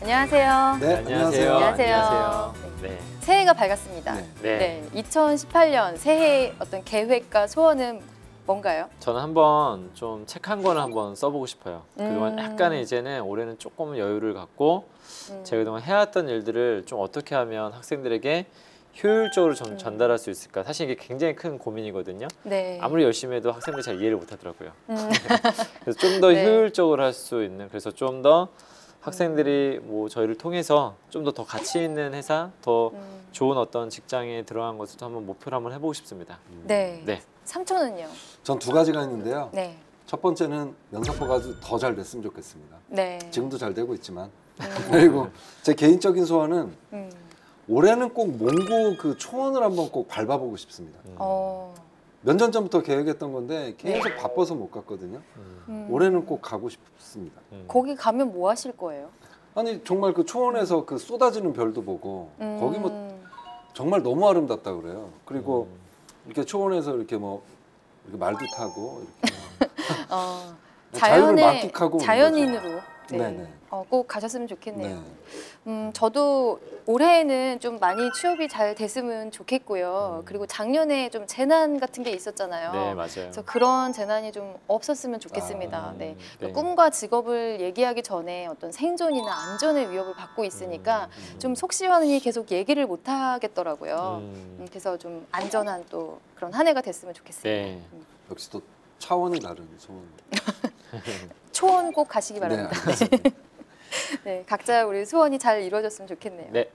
안녕하세요. 네, 안녕하세요. 안녕하세요. 네. 새해가 밝았습니다. 네. 2018년 새해 어떤 계획과 소원은 뭔가요? 저는 한번 좀 책 한 권을 한번 써보고 싶어요. 그동안 약간의 이제는 올해는 조금 여유를 갖고 제가 그동안 해왔던 일들을 좀 어떻게 하면 학생들에게 효율적으로 좀 전달할 수 있을까. 사실 이게 굉장히 큰 고민이거든요. 네. 아무리 열심히 해도 학생들이 잘 이해를 못하더라고요. 그래서 좀 더 네. 효율적으로 할 수 있는, 그래서 좀 더 학생들이 뭐 저희를 통해서 좀 더 가치 있는 회사, 더 좋은 어떤 직장에 들어간 것을 한번 목표로 한번 해보고 싶습니다. 네. 네. 삼촌은요? 전 두 가지가 있는데요. 네. 첫 번째는 면접보가 더 잘 됐으면 좋겠습니다. 네. 지금도 잘 되고 있지만. 그리고 제 개인적인 소원은 올해는 꼭 몽고 그 초원을 한번 꼭 밟아보고 싶습니다. 몇 년 전부터 계획했던 건데 계속 바빠서 못 갔거든요. 올해는 꼭 가고 싶습니다. 거기 가면 뭐 하실 거예요? 아니 정말 그 초원에서 그 쏟아지는 별도 보고 거기 뭐 정말 너무 아름답다 그래요. 그리고 이렇게 초원에서 이렇게 뭐 이렇게 말도 타고 이렇게 자연을 만끽하고 자연인으로 네. 네네. 꼭 가셨으면 좋겠네요. 저도 올해에는 좀 많이 취업이 잘 됐으면 좋겠고요. 그리고 작년에 좀 재난 같은 게 있었잖아요. 네, 맞아요. 그래서 그런 재난이 좀 없었으면 좋겠습니다. 네. 꿈과 직업을 얘기하기 전에 어떤 생존이나 안전의 위협을 받고 있으니까 좀 속 시원히 계속 얘기를 못 하겠더라고요. 그래서 좀 안전한 또 그런 한 해가 됐으면 좋겠습니다. 네. 역시 또 차원이 다른 소원. 초원 꼭 가시기 바랍니다. 네, 네, 각자 우리 소원이 잘 이루어졌으면 좋겠네요. 네.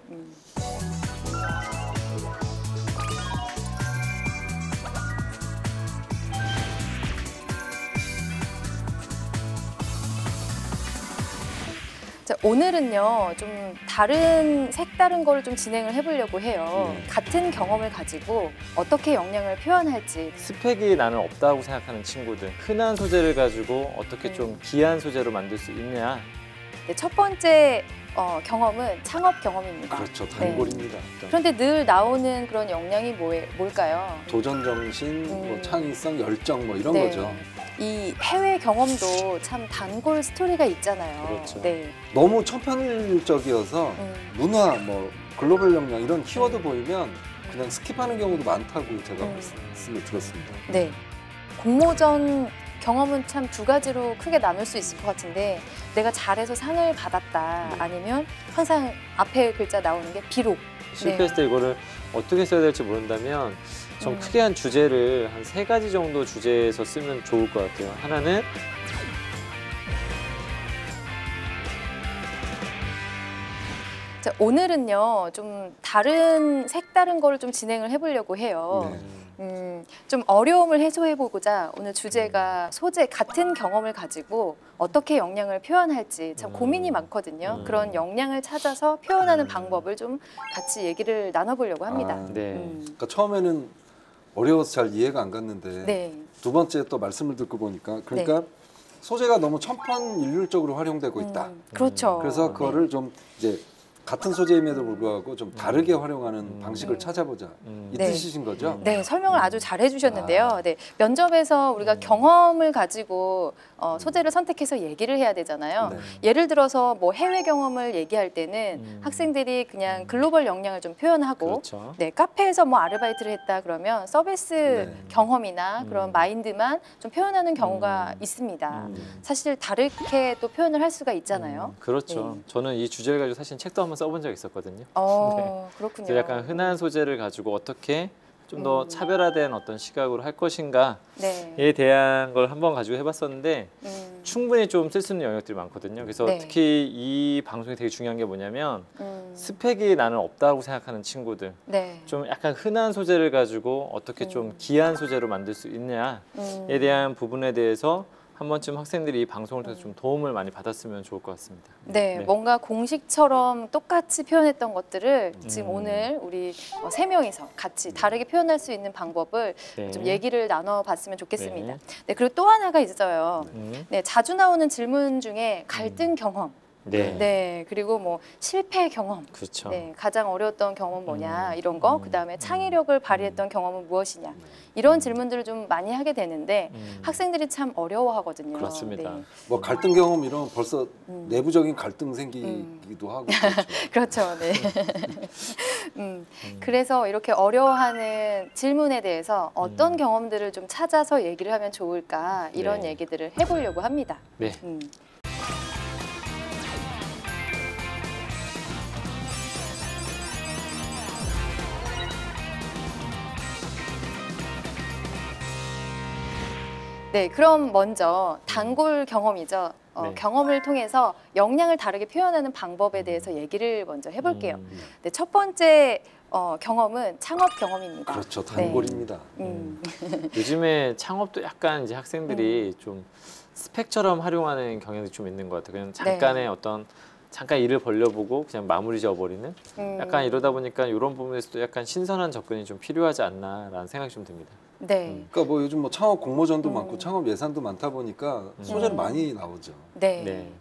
자, 오늘은요 좀 색다른 거를 좀 진행을 해보려고 해요. 같은 경험을 가지고 어떻게 역량을 표현할지. 스펙이 나는 없다고 생각하는 친구들, 흔한 소재를 가지고 어떻게 좀 귀한 소재로 만들 수 있냐. 네, 첫 번째 경험은 창업 경험입니다. 그렇죠, 단골입니다. 그런데 늘 나오는 그런 역량이 뭘까요? 도전 정신, 뭐 창의성, 열정 뭐 이런 네. 거죠. 이 해외 경험도 참 단골 스토리가 있잖아요. 그렇죠. 네. 너무 천편일적이어서 문화, 뭐 글로벌 역량 이런 키워드 보이면 그냥 스킵하는 경우도 많다고 제가 말씀을 들었습니다. 네. 공모전 경험은 참 두 가지로 크게 나눌 수 있을 것 같은데 내가 잘해서 상을 받았다 아니면 항상 앞에 글자 나오는 게 비록. 실패했을 때 이거를 어떻게 써야 될지 모른다면 좀 크게 한 주제를 한 3가지 정도 주제에서 쓰면 좋을 것 같아요. 하나는 자, 오늘은요 좀 색다른 거를 좀 진행을 해보려고 해요. 좀 어려움을 해소해보고자 오늘 주제가 같은 경험을 가지고 어떻게 역량을 표현할지 참 고민이 많거든요. 그런 역량을 찾아서 표현하는 방법을 좀 같이 얘기를 나눠보려고 합니다. 그러니까 처음에는 어려워서 잘 이해가 안 갔는데 네. 두 번째 또 말씀을 듣고 보니까 그러니까 소재가 너무 천편일률적으로 활용되고 있다. 그렇죠. 그래서 그거를 좀 이제 같은 소재임에도 불구하고 좀 다르게 활용하는 방식을 찾아보자. 이 네. 뜻이신 거죠? 네, 설명을 아주 잘 해주셨는데요. 네, 면접에서 우리가 경험을 가지고 소재를 선택해서 얘기를 해야 되잖아요. 예를 들어서 뭐 해외 경험을 얘기할 때는 학생들이 그냥 글로벌 역량을 좀 표현하고 그렇죠. 네, 카페에서 뭐 아르바이트를 했다 그러면 서비스 경험이나 그런 마인드만 좀 표현하는 경우가 있습니다. 사실 다르게 또 표현을 할 수가 있잖아요. 그렇죠. 저는 이 주제를 가지고 사실 책도 한번 써본 적 있었거든요. 그렇군요. 그래서 약간 흔한 소재를 가지고 어떻게 좀 더 차별화된 어떤 시각으로 할 것인가에 대한 걸 한번 가지고 해봤었는데 충분히 좀 쓸 수 있는 영역들이 많거든요. 그래서 특히 이 방송이 되게 중요한 게 뭐냐면 스펙이 나는 없다고 생각하는 친구들, 좀 약간 흔한 소재를 가지고 어떻게 좀 귀한 소재로 만들 수 있냐에 대한 부분에 대해서 한 번쯤 학생들이 이 방송을 통해서 좀 도움을 많이 받았으면 좋을 것 같습니다. 네, 뭔가 공식처럼 똑같이 표현했던 것들을 지금 오늘 우리 3명이서 같이 다르게 표현할 수 있는 방법을 좀 얘기를 나눠봤으면 좋겠습니다. 네, 그리고 또 하나가 있어요. 네, 자주 나오는 질문 중에 갈등 경험. 네. 네, 그리고 뭐 실패 경험. 그렇죠. 네, 가장 어려웠던 경험은 뭐냐 이런 거. 그다음에 창의력을 발휘했던 경험은 무엇이냐. 이런 질문들을 좀 많이 하게 되는데 학생들이 참 어려워하거든요. 그렇습니다. 네. 뭐 갈등 경험 이런 벌써 내부적인 갈등 생기기도 하고 그렇죠. 네. 그래서 이렇게 어려워하는 질문에 대해서 어떤 경험들을 좀 찾아서 얘기를 하면 좋을까 이런 네. 얘기들을 해보려고 합니다. 네. 네, 그럼 먼저 단골 경험이죠. 네. 경험을 통해서 역량을 다르게 표현하는 방법에 대해서 얘기를 먼저 해볼게요. 네, 첫 번째 경험은 창업 경험입니다. 그렇죠, 단골입니다. 요즘에 창업도 약간 이제 학생들이 좀 스펙처럼 활용하는 경향이 좀 있는 것 같아요. 그냥 잠깐의 잠깐 일을 벌려보고 그냥 마무리 지어버리는 약간 이러다 보니까 이런 부분에서도 약간 신선한 접근이 좀 필요하지 않나라는 생각이 좀 듭니다. 네. 그러니까 뭐 요즘 뭐 창업 공모전도 많고 창업 예산도 많다 보니까 소재는 많이 나오죠. 네.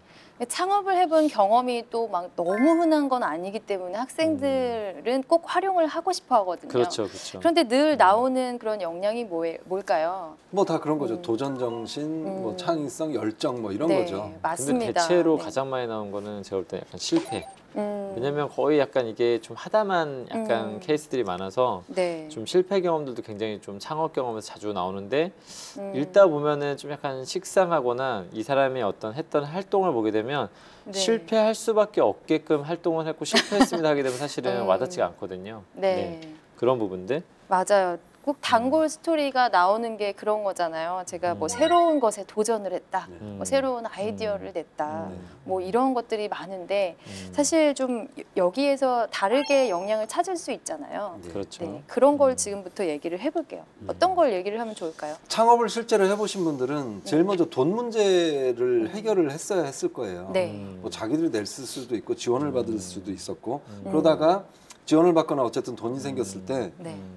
창업을 해본 경험이 또 막 너무 흔한 건 아니기 때문에 학생들은 꼭 활용을 하고 싶어 하거든요. 그렇죠, 그렇죠. 그런데 늘 나오는 그런 역량이 뭘까요? 뭐 다 그런 거죠. 도전 정신, 뭐 창의성, 열정 뭐 이런 거죠. 맞습니다. 근데 대체로 가장 많이 나온 거는 제가 볼 때 약간 실패. 왜냐면 거의 약간 이게 좀 하다만 약간 케이스들이 많아서 좀 실패 경험들도 굉장히 좀 창업 경험에서 자주 나오는데 읽다 보면은 좀 약간 식상하거나 이 사람이 어떤 했던 활동을 보게 되면 실패할 수밖에 없게끔 활동을 했고 실패했습니다 하게 되면 사실은 와닿지가 않거든요. 그런 부분들. 맞아요. 꼭 단골 스토리가 나오는 게 그런 거잖아요. 제가 뭐 새로운 것에 도전을 했다, 뭐 새로운 아이디어를 냈다, 뭐 이런 것들이 많은데 사실 좀 여기에서 다르게 역량을 찾을 수 있잖아요. 그렇죠. 네, 그런 걸 지금부터 얘기를 해볼게요. 어떤 걸 얘기를 하면 좋을까요? 창업을 실제로 해보신 분들은 제일 먼저 돈 문제를 해결을 했어야 했을 거예요. 뭐 자기들이 낼 수도 있고 지원을 받을 수도 있었고 그러다가 지원을 받거나 어쨌든 돈이 생겼을 때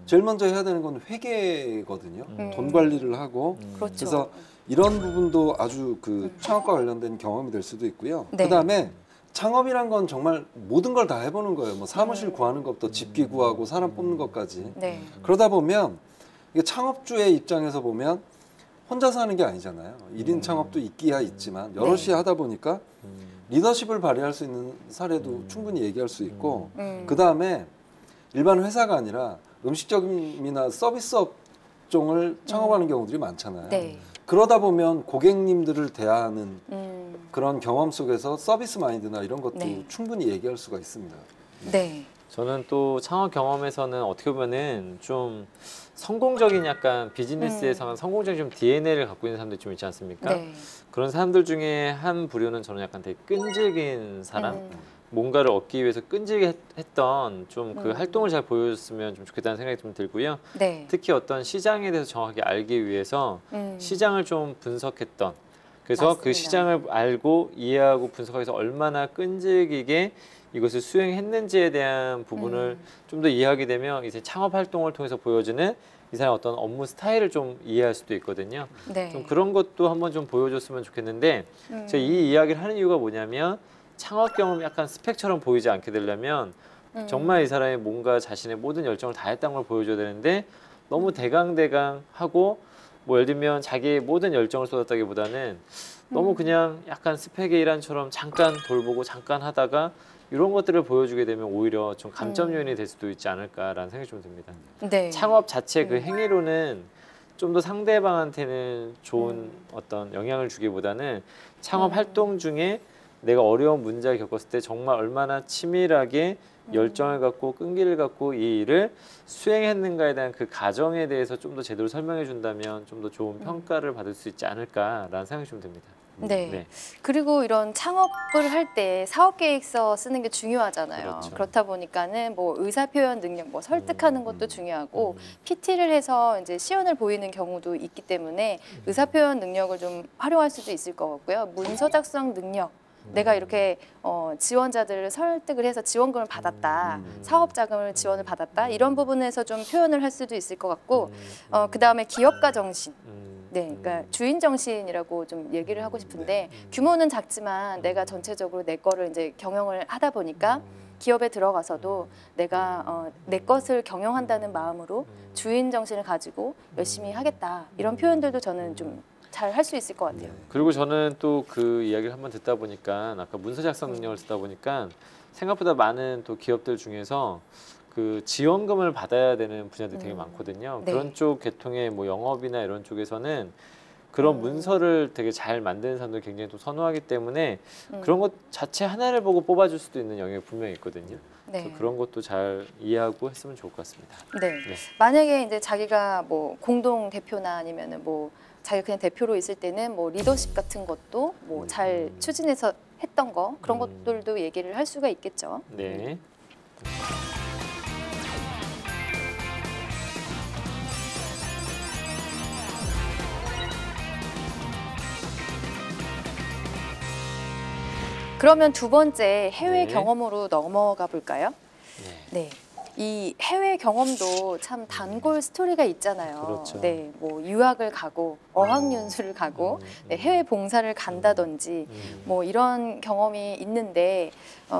제일 먼저 해야 되는 건 회계거든요. 돈 관리를 하고 그래서 이런 부분도 아주 그 창업과 관련된 경험이 될 수도 있고요. 그다음에 창업이란 건 정말 모든 걸 다 해보는 거예요. 뭐 사무실 구하는 것부터 집기 구하고 사람 뽑는 것까지. 그러다 보면 이게 창업주의 입장에서 보면 혼자서 하는 게 아니잖아요. 1인 창업도 있기야 있지만 여럿이 하다 보니까 리더십을 발휘할 수 있는 사례도 충분히 얘기할 수 있고 그다음에 일반 회사가 아니라 음식점이나 서비스 업종을 창업하는 경우들이 많잖아요. 그러다 보면 고객님들을 대하는 그런 경험 속에서 서비스 마인드나 이런 것도 충분히 얘기할 수가 있습니다. 저는 또 창업 경험에서는 어떻게 보면은 좀 성공적인 약간 비즈니스에서는 성공적인 좀 DNA를 갖고 있는 사람들이 좀 있지 않습니까? 그런 사람들 중에 한 부류는 저는 약간 되게 끈질긴 사람, 뭔가를 얻기 위해서 끈질게 했던 좀 그 활동을 잘 보여줬으면 좀 좋겠다는 생각이 좀 들고요. 특히 어떤 시장에 대해서 정확하게 알기 위해서 시장을 좀 분석했던 그래서 그 시장을 알고 이해하고 분석해서 얼마나 끈질기게 이것을 수행했는지에 대한 부분을 좀 더 이해하게 되면 이제 창업 활동을 통해서 보여지는 이 사람의 어떤 업무 스타일을 좀 이해할 수도 있거든요. 좀 그런 것도 한번 좀 보여줬으면 좋겠는데 제가 이 이야기를 하는 이유가 뭐냐면 창업 경험이 약간 스펙처럼 보이지 않게 되려면 정말 이 사람이 뭔가 자신의 모든 열정을 다했다는 걸 보여줘야 되는데 너무 대강대강 하고 뭐 예를 들면 자기의 모든 열정을 쏟았다기보다는 너무 그냥 약간 스펙의 일환처럼 잠깐 돌보고 잠깐 하다가 이런 것들을 보여주게 되면 오히려 좀 감점 요인이 될 수도 있지 않을까라는 생각이 좀 듭니다. 창업 자체 그 행위로는 좀 더 상대방한테는 좋은 어떤 영향을 주기보다는 창업 활동 중에 내가 어려운 문제를 겪었을 때 정말 얼마나 치밀하게 열정을 갖고 끈기를 갖고 이 일을 수행했는가에 대한 그 과정에 대해서 좀 더 제대로 설명해 준다면 좀 더 좋은 평가를 받을 수 있지 않을까라는 생각이 좀 듭니다. 그리고 이런 창업을 할 때 사업 계획서 쓰는 게 중요하잖아요. 그렇다 보니까는 뭐 의사 표현 능력, 뭐 설득하는 것도 중요하고 PT를 해서 이제 시연을 보이는 경우도 있기 때문에 의사 표현 능력을 좀 활용할 수도 있을 것 같고요. 문서 작성 능력. 내가 이렇게 지원자들을 설득을 해서 지원금을 받았다, 사업 자금을 지원을 받았다 이런 부분에서 좀 표현을 할 수도 있을 것 같고, 그 다음에 기업가 정신. 네, 그러니까 주인 정신이라고 좀 얘기를 하고 싶은데 규모는 작지만 내가 전체적으로 내 거를 이제 경영을 하다 보니까 기업에 들어가서도 내가 내 것을 경영한다는 마음으로 주인 정신을 가지고 열심히 하겠다 이런 표현들도 저는 좀 잘 할 수 있을 것 같아요. 그리고 저는 또 그 이야기를 한번 듣다 보니까 아까 문서 작성 능력을 듣다 보니까 생각보다 많은 또 기업들 중에서 그 지원금을 받아야 되는 분야들이 되게 많거든요. 네. 그런 쪽 계통의 뭐 영업이나 이런 쪽에서는 그런 문서를 되게 잘 만드는 사람들 굉장히 또 선호하기 때문에 그런 것 자체 하나를 보고 뽑아줄 수도 있는 영역이 분명히 있거든요. 네. 그래서 그런 것도 잘 이해하고 했으면 좋을 것 같습니다. 네. 만약에 이제 자기가 뭐 공동 대표나 아니면은 뭐 자기가 그냥 대표로 있을 때는 뭐 리더십 같은 것도 뭐 잘 추진해서 했던 거 그런 것들도 얘기를 할 수가 있겠죠. 네. 그러면 두 번째 해외 네. 경험으로 넘어가 볼까요? 네. 이 해외 경험도 참 단골 스토리가 있잖아요. 그렇죠. 네, 뭐 유학을 가고 어학연수를 가고 네, 해외 봉사를 간다든지 뭐 이런 경험이 있는데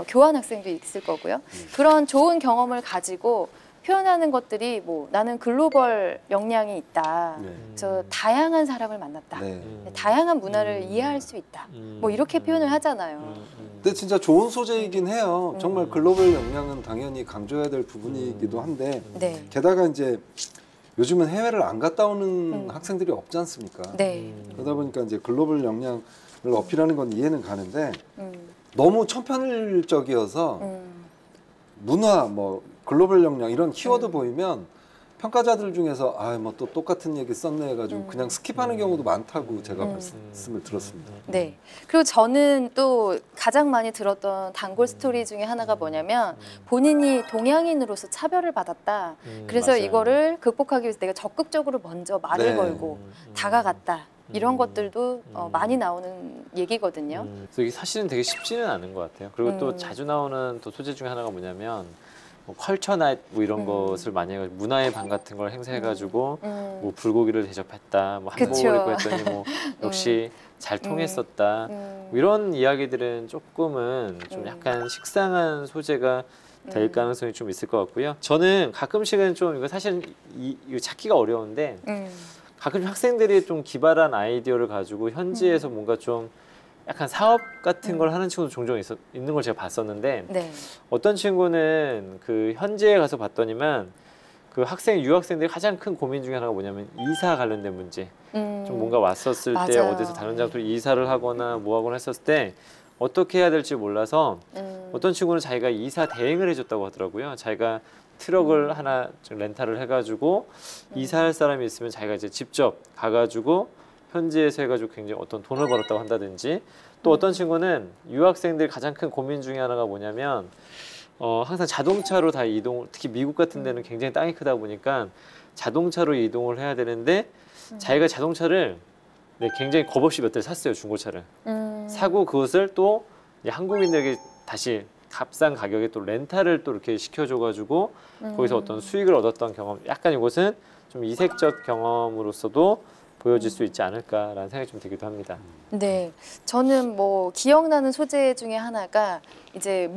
교환 학생도 있을 거고요. 그런 좋은 경험을 가지고 표현하는 것들이 뭐 나는 글로벌 역량이 있다. 저 다양한 사람을 만났다. 다양한 문화를 이해할 수 있다. 뭐 이렇게 표현을 하잖아요. 근데 진짜 좋은 소재이긴 해요. 정말 글로벌 역량은 당연히 강조해야 될 부분이기도 한데 네. 게다가 이제 요즘은 해외를 안 갔다 오는 학생들이 없지 않습니까? 네. 그러다 보니까 이제 글로벌 역량을 어필하는 건 이해는 가는데 너무 천편일적이어서 문화 뭐 글로벌 역량 이런 키워드 보이면 평가자들 중에서 아 뭐 또 똑같은 얘기 썼네 해가지고 그냥 스킵하는 경우도 많다고 제가 말씀을 들었습니다. 네. 그리고 저는 또 가장 많이 들었던 단골 스토리 중에 하나가 뭐냐면 본인이 동양인으로서 차별을 받았다. 그래서 맞아요. 이거를 극복하기 위해서 내가 적극적으로 먼저 말을 네. 걸고 다가갔다. 이런 것들도 많이 나오는 얘기거든요. 그래서 이게 사실은 되게 쉽지는 않은 것 같아요. 그리고 또 자주 나오는 또 소재 중에 하나가 뭐냐면 뭐 컬처 나잇 뭐 이런 것을 많이 해가지고 문화의 방 같은 걸 행사해가지고 뭐 불고기를 대접했다, 뭐 한복을 입고 했더니 뭐 역시 잘 통했었다. 뭐 이런 이야기들은 조금은 좀 약간 식상한 소재가 될 가능성이 좀 있을 것 같고요. 저는 가끔씩은 좀 이거 사실은 이거 찾기가 어려운데 가끔 학생들이 좀 기발한 아이디어를 가지고 현지에서 뭔가 좀 약간 사업 같은 걸 하는 친구도 종종 있는 걸 제가 봤었는데 네. 어떤 친구는 그 현지에 가서 봤더니만 그 유학생들이 가장 큰 고민 중에 하나가 뭐냐면 이사 관련된 문제. 좀 뭔가 왔었을 때 맞아요. 어디서 다른 장소로 이사를 하거나 뭐 하거나 했었을 때 어떻게 해야 될지 몰라서 어떤 친구는 자기가 이사 대행을 해줬다고 하더라고요. 자기가 트럭을 하나 좀 렌탈을 해가지고 이사할 사람이 있으면 자기가 이제 직접 가가지고 현지에서 해가지고 굉장히 어떤 돈을 벌었다고 한다든지 또 어떤 친구는 유학생들 가장 큰 고민 중에 하나가 뭐냐면 항상 자동차로 다 특히 미국 같은 데는 굉장히 땅이 크다 보니까 자동차로 이동을 해야 되는데 자기가 자동차를 굉장히 겁없이 몇 대를 샀어요. 중고차를 사고 그것을 또 한국인들에게 다시 값싼 가격에 또 렌탈을 또 이렇게 시켜줘가지고 거기서 어떤 수익을 얻었던 경험, 약간 이것은 좀 이색적 경험으로서도 보여질 수 있지 않을까라는 생각이 좀 들기도 합니다. 네, 저는 뭐 기억나는 소재 중에 하나가 이제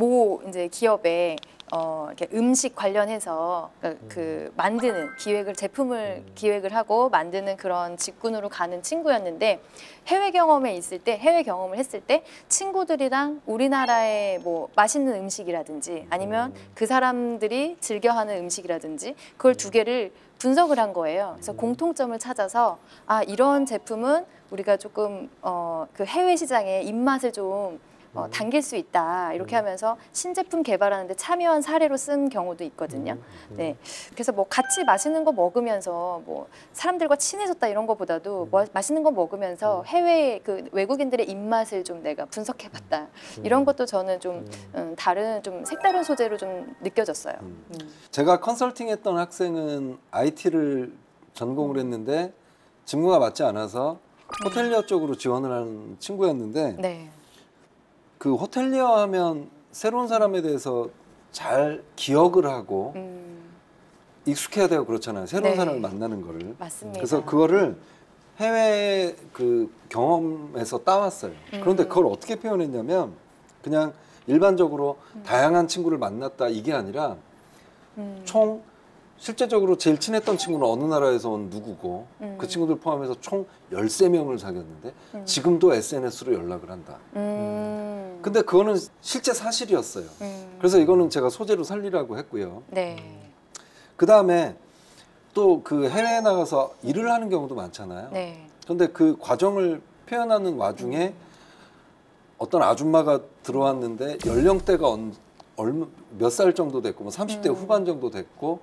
이제 기업에 이렇게 음식 관련해서 그 만드는 제품을 기획을 하고 만드는 그런 직군으로 가는 친구였는데 해외 경험을 했을 때 친구들이랑 우리나라의 뭐 맛있는 음식이라든지 아니면 그 사람들이 즐겨하는 음식이라든지 그걸 두 개를 분석을 한 거예요. 그래서 공통점을 찾아서 이런 제품은 우리가 조금 그 해외 시장의 입맛을 좀 당길 수 있다 이렇게 하면서 신제품 개발하는데 참여한 사례로 쓴 경우도 있거든요. 네, 그래서 뭐 같이 맛있는 거 먹으면서 뭐 사람들과 친해졌다 이런 거보다도 맛있는 거 먹으면서 해외 그 외국인들의 입맛을 좀 내가 분석해봤다 이런 것도 저는 좀 다른 좀 색다른 소재로 좀 느껴졌어요. 제가 컨설팅했던 학생은 IT를 전공을 했는데 직무가 맞지 않아서 호텔리어 쪽으로 지원을 한 친구였는데. 네. 그 호텔리어 하면 새로운 사람에 대해서 잘 기억을 하고 익숙해야 되고 그렇잖아요. 새로운 네. 사람을 만나는 거를. 맞습니다. 그래서 그거를 해외 그 경험에서 따왔어요. 그런데 그걸 어떻게 표현했냐면 그냥 일반적으로 다양한 친구를 만났다 이게 아니라 총 실제적으로 제일 친했던 친구는 어느 나라에서 온 누구고 그 친구들 포함해서 총 13명을 사귀었는데 지금도 SNS로 연락을 한다. 근데 그거는 실제 사실이었어요. 그래서 이거는 제가 소재로 살리라고 했고요. 네. 그다음에 또 그 해외에 나가서 일을 하는 경우도 많잖아요. 네. 그런데 그 과정을 표현하는 와중에 어떤 아줌마가 들어왔는데 연령대가 몇 살 정도 됐고 뭐 30대 후반 정도 됐고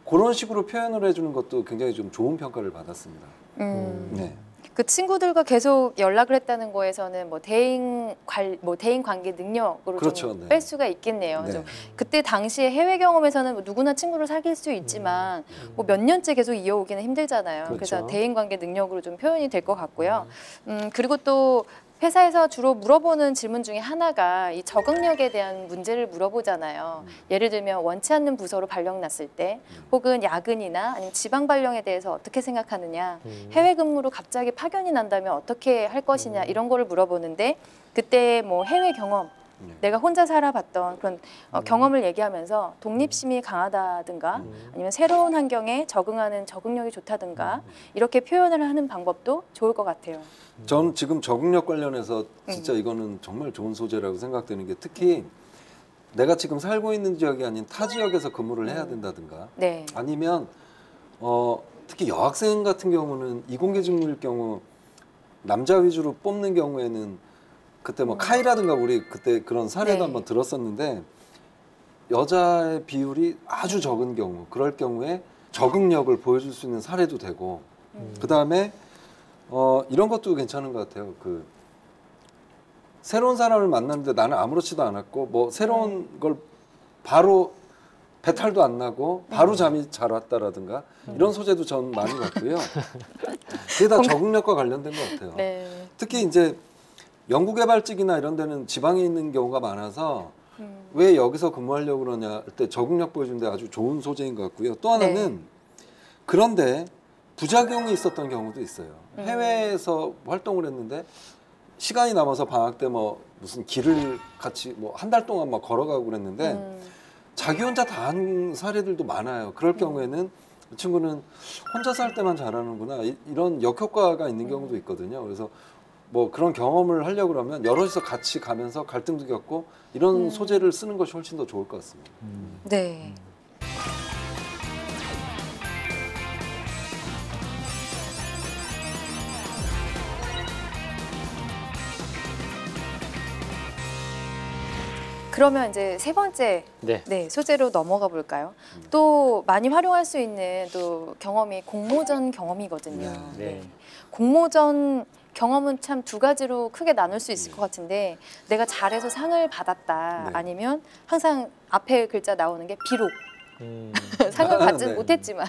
그런 식으로 표현을 해주는 것도 굉장히 좀 좋은 평가를 받았습니다. 네. 그 친구들과 계속 연락을 했다는 거에서는 뭐 대인 관계 능력으로 그렇죠. 좀 네. 뺄 수가 있겠네요. 네. 좀 그때 당시에 해외 경험에서는 뭐 누구나 친구를 사귈 수 있지만 뭐 몇 년째 계속 이어오기는 힘들잖아요. 그렇죠. 그래서 대인 관계 능력으로 좀 표현이 될 것 같고요. 그리고 또 회사에서 주로 물어보는 질문 중에 하나가 이 적응력에 대한 문제를 물어보잖아요. 예를 들면 원치 않는 부서로 발령 났을 때 혹은 야근이나 아니면 지방 발령에 대해서 어떻게 생각하느냐, 해외 근무로 갑자기 파견이 난다면 어떻게 할 것이냐 이런 거를 물어보는데 그때 뭐 해외 경험 내가 혼자 살아봤던 그런 경험을 얘기하면서 독립심이 강하다든가 아니면 새로운 환경에 적응하는 적응력이 좋다든가 이렇게 표현을 하는 방법도 좋을 것 같아요. 전 지금 적응력 관련해서 진짜 이거는 정말 좋은 소재라고 생각되는 게 특히 내가 지금 살고 있는 지역이 아닌 타 지역에서 근무를 해야 된다든가 네. 아니면 특히 여학생 같은 경우는 이공계 직무일 경우 남자 위주로 뽑는 경우에는 그때 뭐 카이라든가 우리 그때 그런 사례도 네. 한번 들었었는데 여자의 비율이 아주 적은 경우 그럴 경우에 적응력을 보여줄 수 있는 사례도 되고 그다음에 이런 것도 괜찮은 것 같아요. 그 새로운 사람을 만났는데 나는 아무렇지도 않았고 뭐 새로운 걸 바로 배탈도 안 나고 바로 잠이 잘 왔다라든가 이런 소재도 전 많이 봤고요. 그게 다 적응력과 관련된 것 같아요. 네. 특히 이제 연구개발직이나 이런 데는 지방에 있는 경우가 많아서 왜 여기서 근무하려고 그러냐 할 때 적응력 보여주는 데 아주 좋은 소재인 것 같고요. 또 하나는 그런데 부작용이 있었던 경우도 있어요. 해외에서 활동을 했는데 시간이 남아서 방학 때 뭐 무슨 길을 같이 뭐 한 달 동안 막 걸어가고 그랬는데 자기 혼자 다 한 사례들도 많아요. 그럴 경우에는 이 친구는 혼자 살 때만 잘하는구나 이런 역효과가 있는 경우도 있거든요. 그래서 뭐 그런 경험을 하려고 그러면 여럿이서 같이 가면서 갈등도 겪고 이런 소재를 쓰는 것이 훨씬 더 좋을 것 같습니다. 네. 그러면 이제 세 번째 소재로 넘어가 볼까요? 또 많이 활용할 수 있는 또 경험이 공모전 경험이거든요. 네. 공모전 경험은 참 두 가지로 크게 나눌 수 있을 것 같은데 내가 잘해서 상을 받았다 아니면 항상 앞에 글자 나오는 게 비록 상을 받지는 못했지만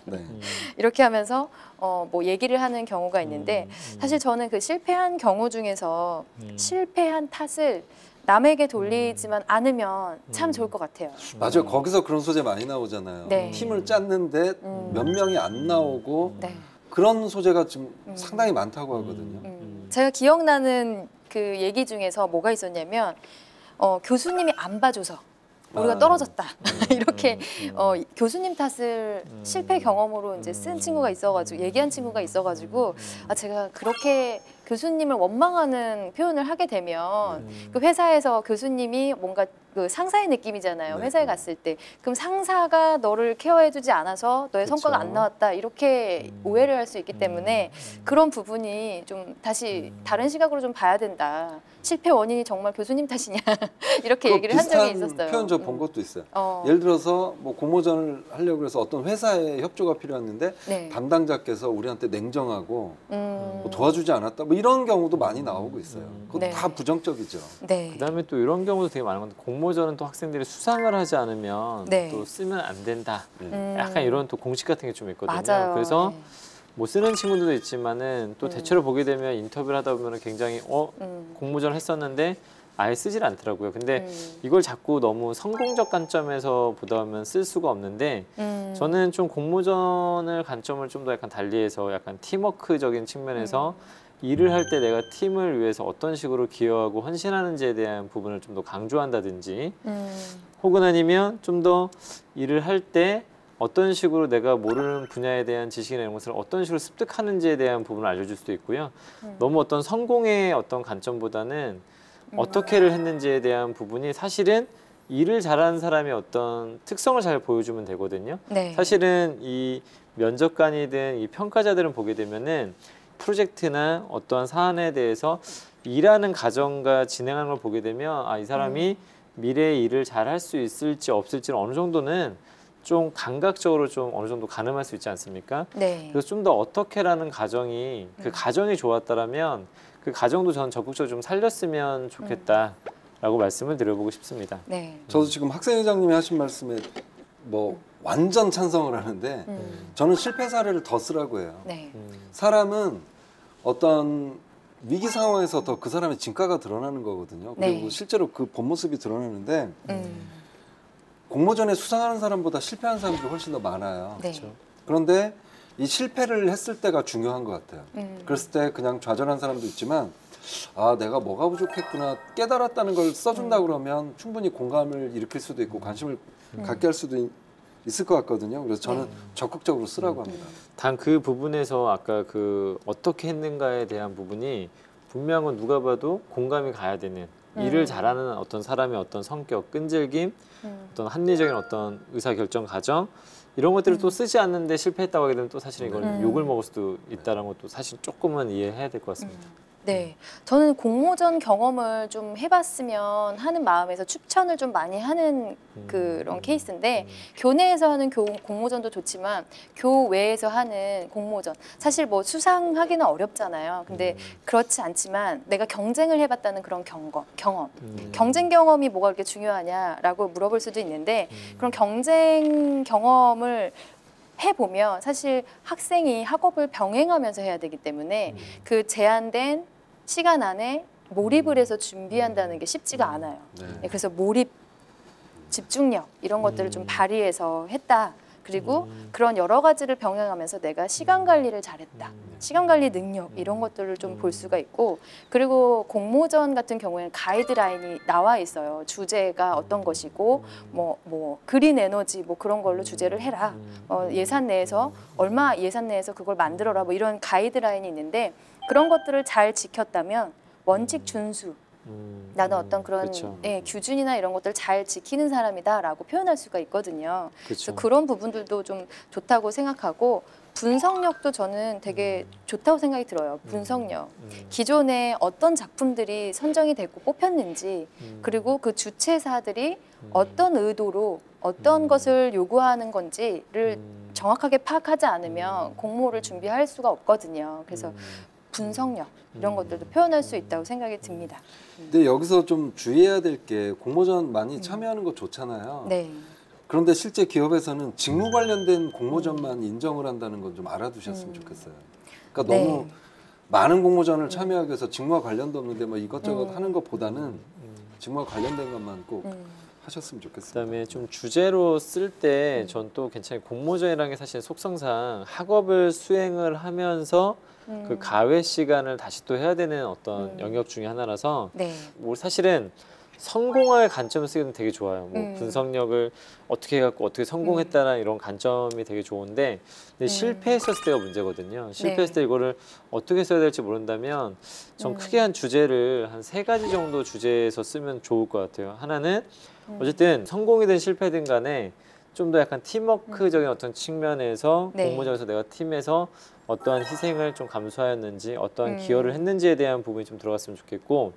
이렇게 하면서 뭐 얘기를 하는 경우가 있는데 사실 저는 그 실패한 경우 중에서 실패한 탓을 남에게 돌리지만 않으면 참 좋을 것 같아요. 맞아요. 거기서 그런 소재 많이 나오잖아요. 네. 팀을 짰는데 몇 명이 안 나오고 그런 소재가 좀 상당히 많다고 하거든요. 제가 기억나는 그 얘기 중에서 뭐가 있었냐면 교수님이 안 봐줘서 우리가 떨어졌다 이렇게 교수님 탓을 실패 경험으로 이제 쓴 친구가 있어가지고 얘기한 친구가 있어가지고 제가 그렇게 교수님을 원망하는 표현을 하게 되면 그 회사에서 교수님이 뭔가 그 상사의 느낌이잖아요. 회사에 갔을 때 그럼 상사가 너를 케어해주지 않아서 너의 성과가 안 나왔다 이렇게 오해를 할 수 있기 때문에 그런 부분이 좀 다시 다른 시각으로 좀 봐야 된다. 실패 원인이 정말 교수님 탓이냐 이렇게 얘기를 한 적이 있었어요. 표현 저 본 것도 있어요. 예를 들어서 뭐 공모전을 하려고 해서 어떤 회사에 협조가 필요했는데 담당자께서 우리한테 냉정하고 뭐 도와주지 않았다 뭐 이런 경우도 많이 나오고 있어요. 그것도 다 부정적이죠. 그다음에 또 이런 경우도 되게 많은 건데 공모전은 또 학생들이 수상을 하지 않으면 또 쓰면 안 된다. 약간 이런 또 공식 같은 게 좀 있거든요. 맞아요. 그래서 뭐 쓰는 친구들도 있지만은 또 대체로 보게 되면 인터뷰를 하다 보면 굉장히 공모전을 했었는데 아예 쓰질 않더라고요. 근데 이걸 자꾸 너무 성공적 관점에서 보다 보면 쓸 수가 없는데 저는 좀 공모전을 관점을 좀 더 약간 달리해서 약간 팀워크적인 측면에서 일을 할 때 내가 팀을 위해서 어떤 식으로 기여하고 헌신하는지에 대한 부분을 좀 더 강조한다든지 혹은 아니면 좀 더 일을 할 때 어떤 식으로 내가 모르는 분야에 대한 지식이나 이런 것을 어떤 식으로 습득하는지에 대한 부분을 알려줄 수도 있고요. 너무 어떤 성공의 어떤 관점보다는 어떻게를 했는지에 대한 부분이 사실은 일을 잘하는 사람의 어떤 특성을 잘 보여주면 되거든요. 네. 사실은 이 면접관이든 이 평가자들은 보게 되면은 프로젝트나 어떠한 사안에 대해서 일하는 과정과 진행하는 걸 보게 되면 아, 이 사람이 미래의 일을 잘 할 수 있을지 없을지는 어느 정도는 좀 감각적으로 좀 어느 정도 가늠할 수 있지 않습니까? 네. 그래서 좀 더 어떻게라는 과정이 그 과정이 좋았다라면 그 과정도 저는 적극적으로 좀 살렸으면 좋겠다라고 말씀을 드려보고 싶습니다. 네. 저도 지금 학생회장님이 하신 말씀에 뭐 완전 찬성을 하는데 저는 실패 사례를 더 쓰라고 해요. 네. 사람은 어떤 위기 상황에서 더 그 사람의 진가가 드러나는 거거든요. 그리고 네. 실제로 그 본 모습이 드러나는데 공모전에 수상하는 사람보다 실패하는 사람들이 훨씬 더 많아요. 네. 그런데 이 실패를 했을 때가 중요한 것 같아요. 그랬을 때 그냥 좌절한 사람도 있지만 아 내가 뭐가 부족했구나 깨달았다는 걸 써준다 그러면 충분히 공감을 일으킬 수도 있고 관심을 갖게 할 수도 있을 것 같거든요. 그래서 저는 적극적으로 쓰라고 합니다. 단 그 부분에서 아까 그 어떻게 했는가에 대한 부분이 분명한 건 누가 봐도 공감이 가야 되는 일을 잘하는 어떤 사람의 어떤 성격, 끈질김, 어떤 합리적인 어떤 의사결정 과정 이런 것들을 또 쓰지 않는데 실패했다고 하게 되면 또 사실 이건 욕을 먹을 수도 있다는 것도 사실 조금은 이해해야 될 것 같습니다. 네, 저는 공모전 경험을 좀 해봤으면 하는 마음에서 추천을 좀 많이 하는 그런 케이스인데 교내에서 하는 공모전도 좋지만 교외에서 하는 공모전 사실 뭐 수상하기는 어렵잖아요. 근데 그렇지 않지만 내가 경쟁을 해봤다는 그런 경험 경쟁 경험이 뭐가 그렇게 중요하냐라고 물어볼 수도 있는데 그런 경쟁 경험을 해보면 사실 학생이 학업을 병행하면서 해야 되기 때문에 그 제한된 시간 안에 몰입을 해서 준비한다는 게 쉽지가 않아요. 네, 그래서 몰입, 집중력 이런 것들을 좀 발휘해서 했다. 그리고 그런 여러 가지를 병행하면서 내가 시간 관리를 잘했다. 시간 관리 능력 이런 것들을 좀 볼 수가 있고 그리고 공모전 같은 경우에는 가이드라인이 나와 있어요. 주제가 어떤 것이고 뭐 그린 에너지 뭐 그런 걸로 주제를 해라. 예산 내에서 얼마 예산 내에서 그걸 만들어라. 뭐 이런 가이드라인이 있는데 그런 것들을 잘 지켰다면 원칙 준수 나는 어떤 그런 규준이나 이런 것들을 잘 지키는 사람이다라고 표현할 수가 있거든요. 그래서 그런 부분들도 좀 좋다고 생각하고 분석력도 저는 되게 좋다고 생각이 들어요. 분석력. 기존에 어떤 작품들이 선정이 됐고 뽑혔는지 그리고 그 주최사들이 어떤 의도로 어떤 것을 요구하는 건지를 정확하게 파악하지 않으면 공모를 준비할 수가 없거든요. 그래서 분석력 이런 것들도 표현할 수 있다고 생각이 듭니다. 근데 여기서 좀 주의해야 될 게 공모전 많이 참여하는 거 좋잖아요. 네. 그런데 실제 기업에서는 직무 관련된 공모전만 인정을 한다는 건 좀 알아두셨으면 좋겠어요. 그러니까 너무 많은 공모전을 참여하기 위해서 직무와 관련도 없는데 뭐 이것저것 하는 것보다는 직무와 관련된 것만 꼭 하셨으면 좋겠어요. 그다음에 좀 주제로 쓸 때 전 또 괜찮아요. 공모전이라는 게 사실 속성상 학업을 수행을 하면서 그 가외 시간을 다시 또 해야 되는 어떤 영역 중에 하나라서 뭐 사실은 성공할 관점을 쓰기는 되게 좋아요. 뭐 분석력을 어떻게 해갖고 어떻게 성공했다는 이런 관점이 되게 좋은데 근데 실패했었을 때가 문제거든요. 실패했을 때 이거를 어떻게 써야 될지 모른다면 전 크게 한 주제를 한 3가지 정도 주제에서 쓰면 좋을 것 같아요. 하나는 어쨌든 성공이든 실패든 간에 좀 더 약간 팀워크적인 어떤 측면에서 공모전에서 내가 팀에서 어떠한 희생을 좀 감수하였는지 어떠한 기여를 했는지에 대한 부분이 좀 들어갔으면 좋겠고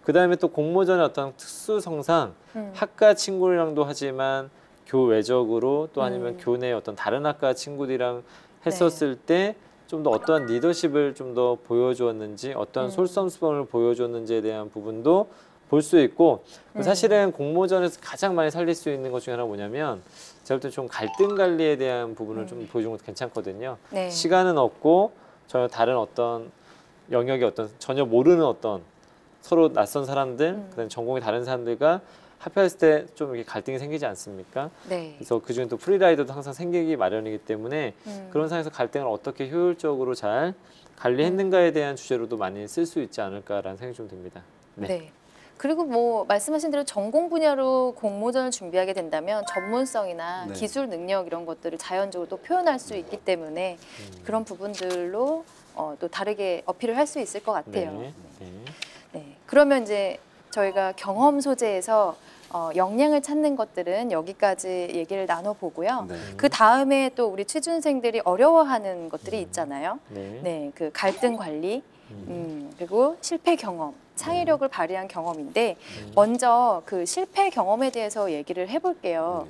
그다음에 또 공모전의 어떤 특수성상 학과 친구들이랑도 하지만 교외적으로 또 아니면 교내 어떤 다른 학과 친구들이랑 했었을 때 좀 더 어떠한 리더십을 좀 더 보여주었는지 어떠한 솔선수범을 보여줬는지에 대한 부분도 볼 수 있고 사실은 공모전에서 가장 많이 살릴 수 있는 것 중에 하나가 뭐냐면 제가 볼 때 좀 갈등 관리에 대한 부분을 좀 보여주는 것도 괜찮거든요. 시간은 없고 전혀 다른 어떤 영역의 어떤 전혀 모르는 어떤 서로 낯선 사람들, 그다음에 전공이 다른 사람들과 합했을 때 좀 이렇게 갈등이 생기지 않습니까? 네. 그래서 그중에 또 프리라이더도 항상 생기기 마련이기 때문에 그런 상황에서 갈등을 어떻게 효율적으로 잘 관리했는가에 대한 주제로도 많이 쓸 수 있지 않을까라는 생각이 좀 듭니다. 네. 그리고 뭐 말씀하신 대로 전공 분야로 공모전을 준비하게 된다면 전문성이나 기술 능력 이런 것들을 자연적으로 또 표현할 수 있기 때문에 그런 부분들로 또 다르게 어필을 할 수 있을 것 같아요. 네. 그러면 이제 저희가 경험 소재에서 역량을 찾는 것들은 여기까지 얘기를 나눠보고요. 그 다음에 또 우리 취준생들이 어려워하는 것들이 있잖아요. 네, 그 갈등 관리, 그리고 실패 경험, 창의력을 발휘한 경험인데 먼저 그 실패 경험에 대해서 얘기를 해볼게요.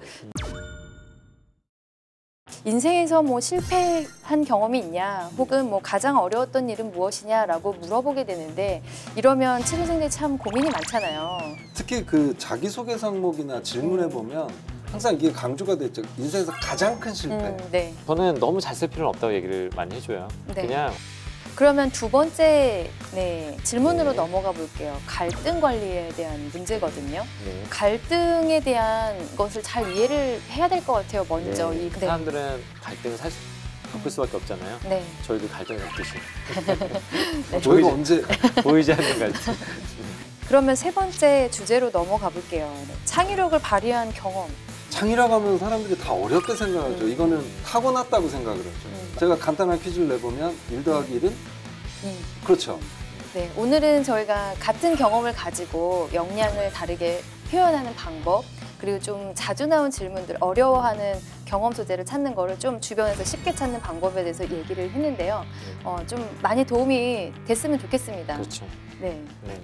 인생에서 뭐 실패한 경험이 있냐, 혹은 뭐 가장 어려웠던 일은 무엇이냐라고 물어보게 되는데 이러면 취준생들이 참 고민이 많잖아요. 특히 그 자기소개서 항목이나 질문에 보면 항상 이게 강조가 됐죠. 인생에서 가장 큰 실패. 네. 저는 너무 잘 쓸 필요는 없다고 얘기를 많이 해줘요. 네. 그냥 그러면 두 번째 질문으로 넘어가 볼게요. 갈등 관리에 대한 문제거든요. 갈등에 대한 것을 잘 이해를 해야 될 것 같아요. 먼저 사람들은 갈등을 겪을 수밖에 없잖아요. 네. 저희도 갈등을 겪듯이. 저희가 언제 보이지 않는 갈등. 그러면 세 번째 주제로 넘어가 볼게요. 창의력을 발휘한 경험. 창의라고 하면 사람들이 다 어렵게 생각하죠. 이거는 타고났다고 생각을 하죠. 제가 간단한 퀴즈를 내보면 1 더하기 1은? 그렇죠. 네, 오늘은 저희가 같은 경험을 가지고 역량을 다르게 표현하는 방법, 그리고 좀 자주 나온 질문들, 어려워하는 경험 소재를 찾는 거를 좀 주변에서 쉽게 찾는 방법에 대해서 얘기를 했는데요. 좀 많이 도움이 됐으면 좋겠습니다. 그렇죠. 네. 네.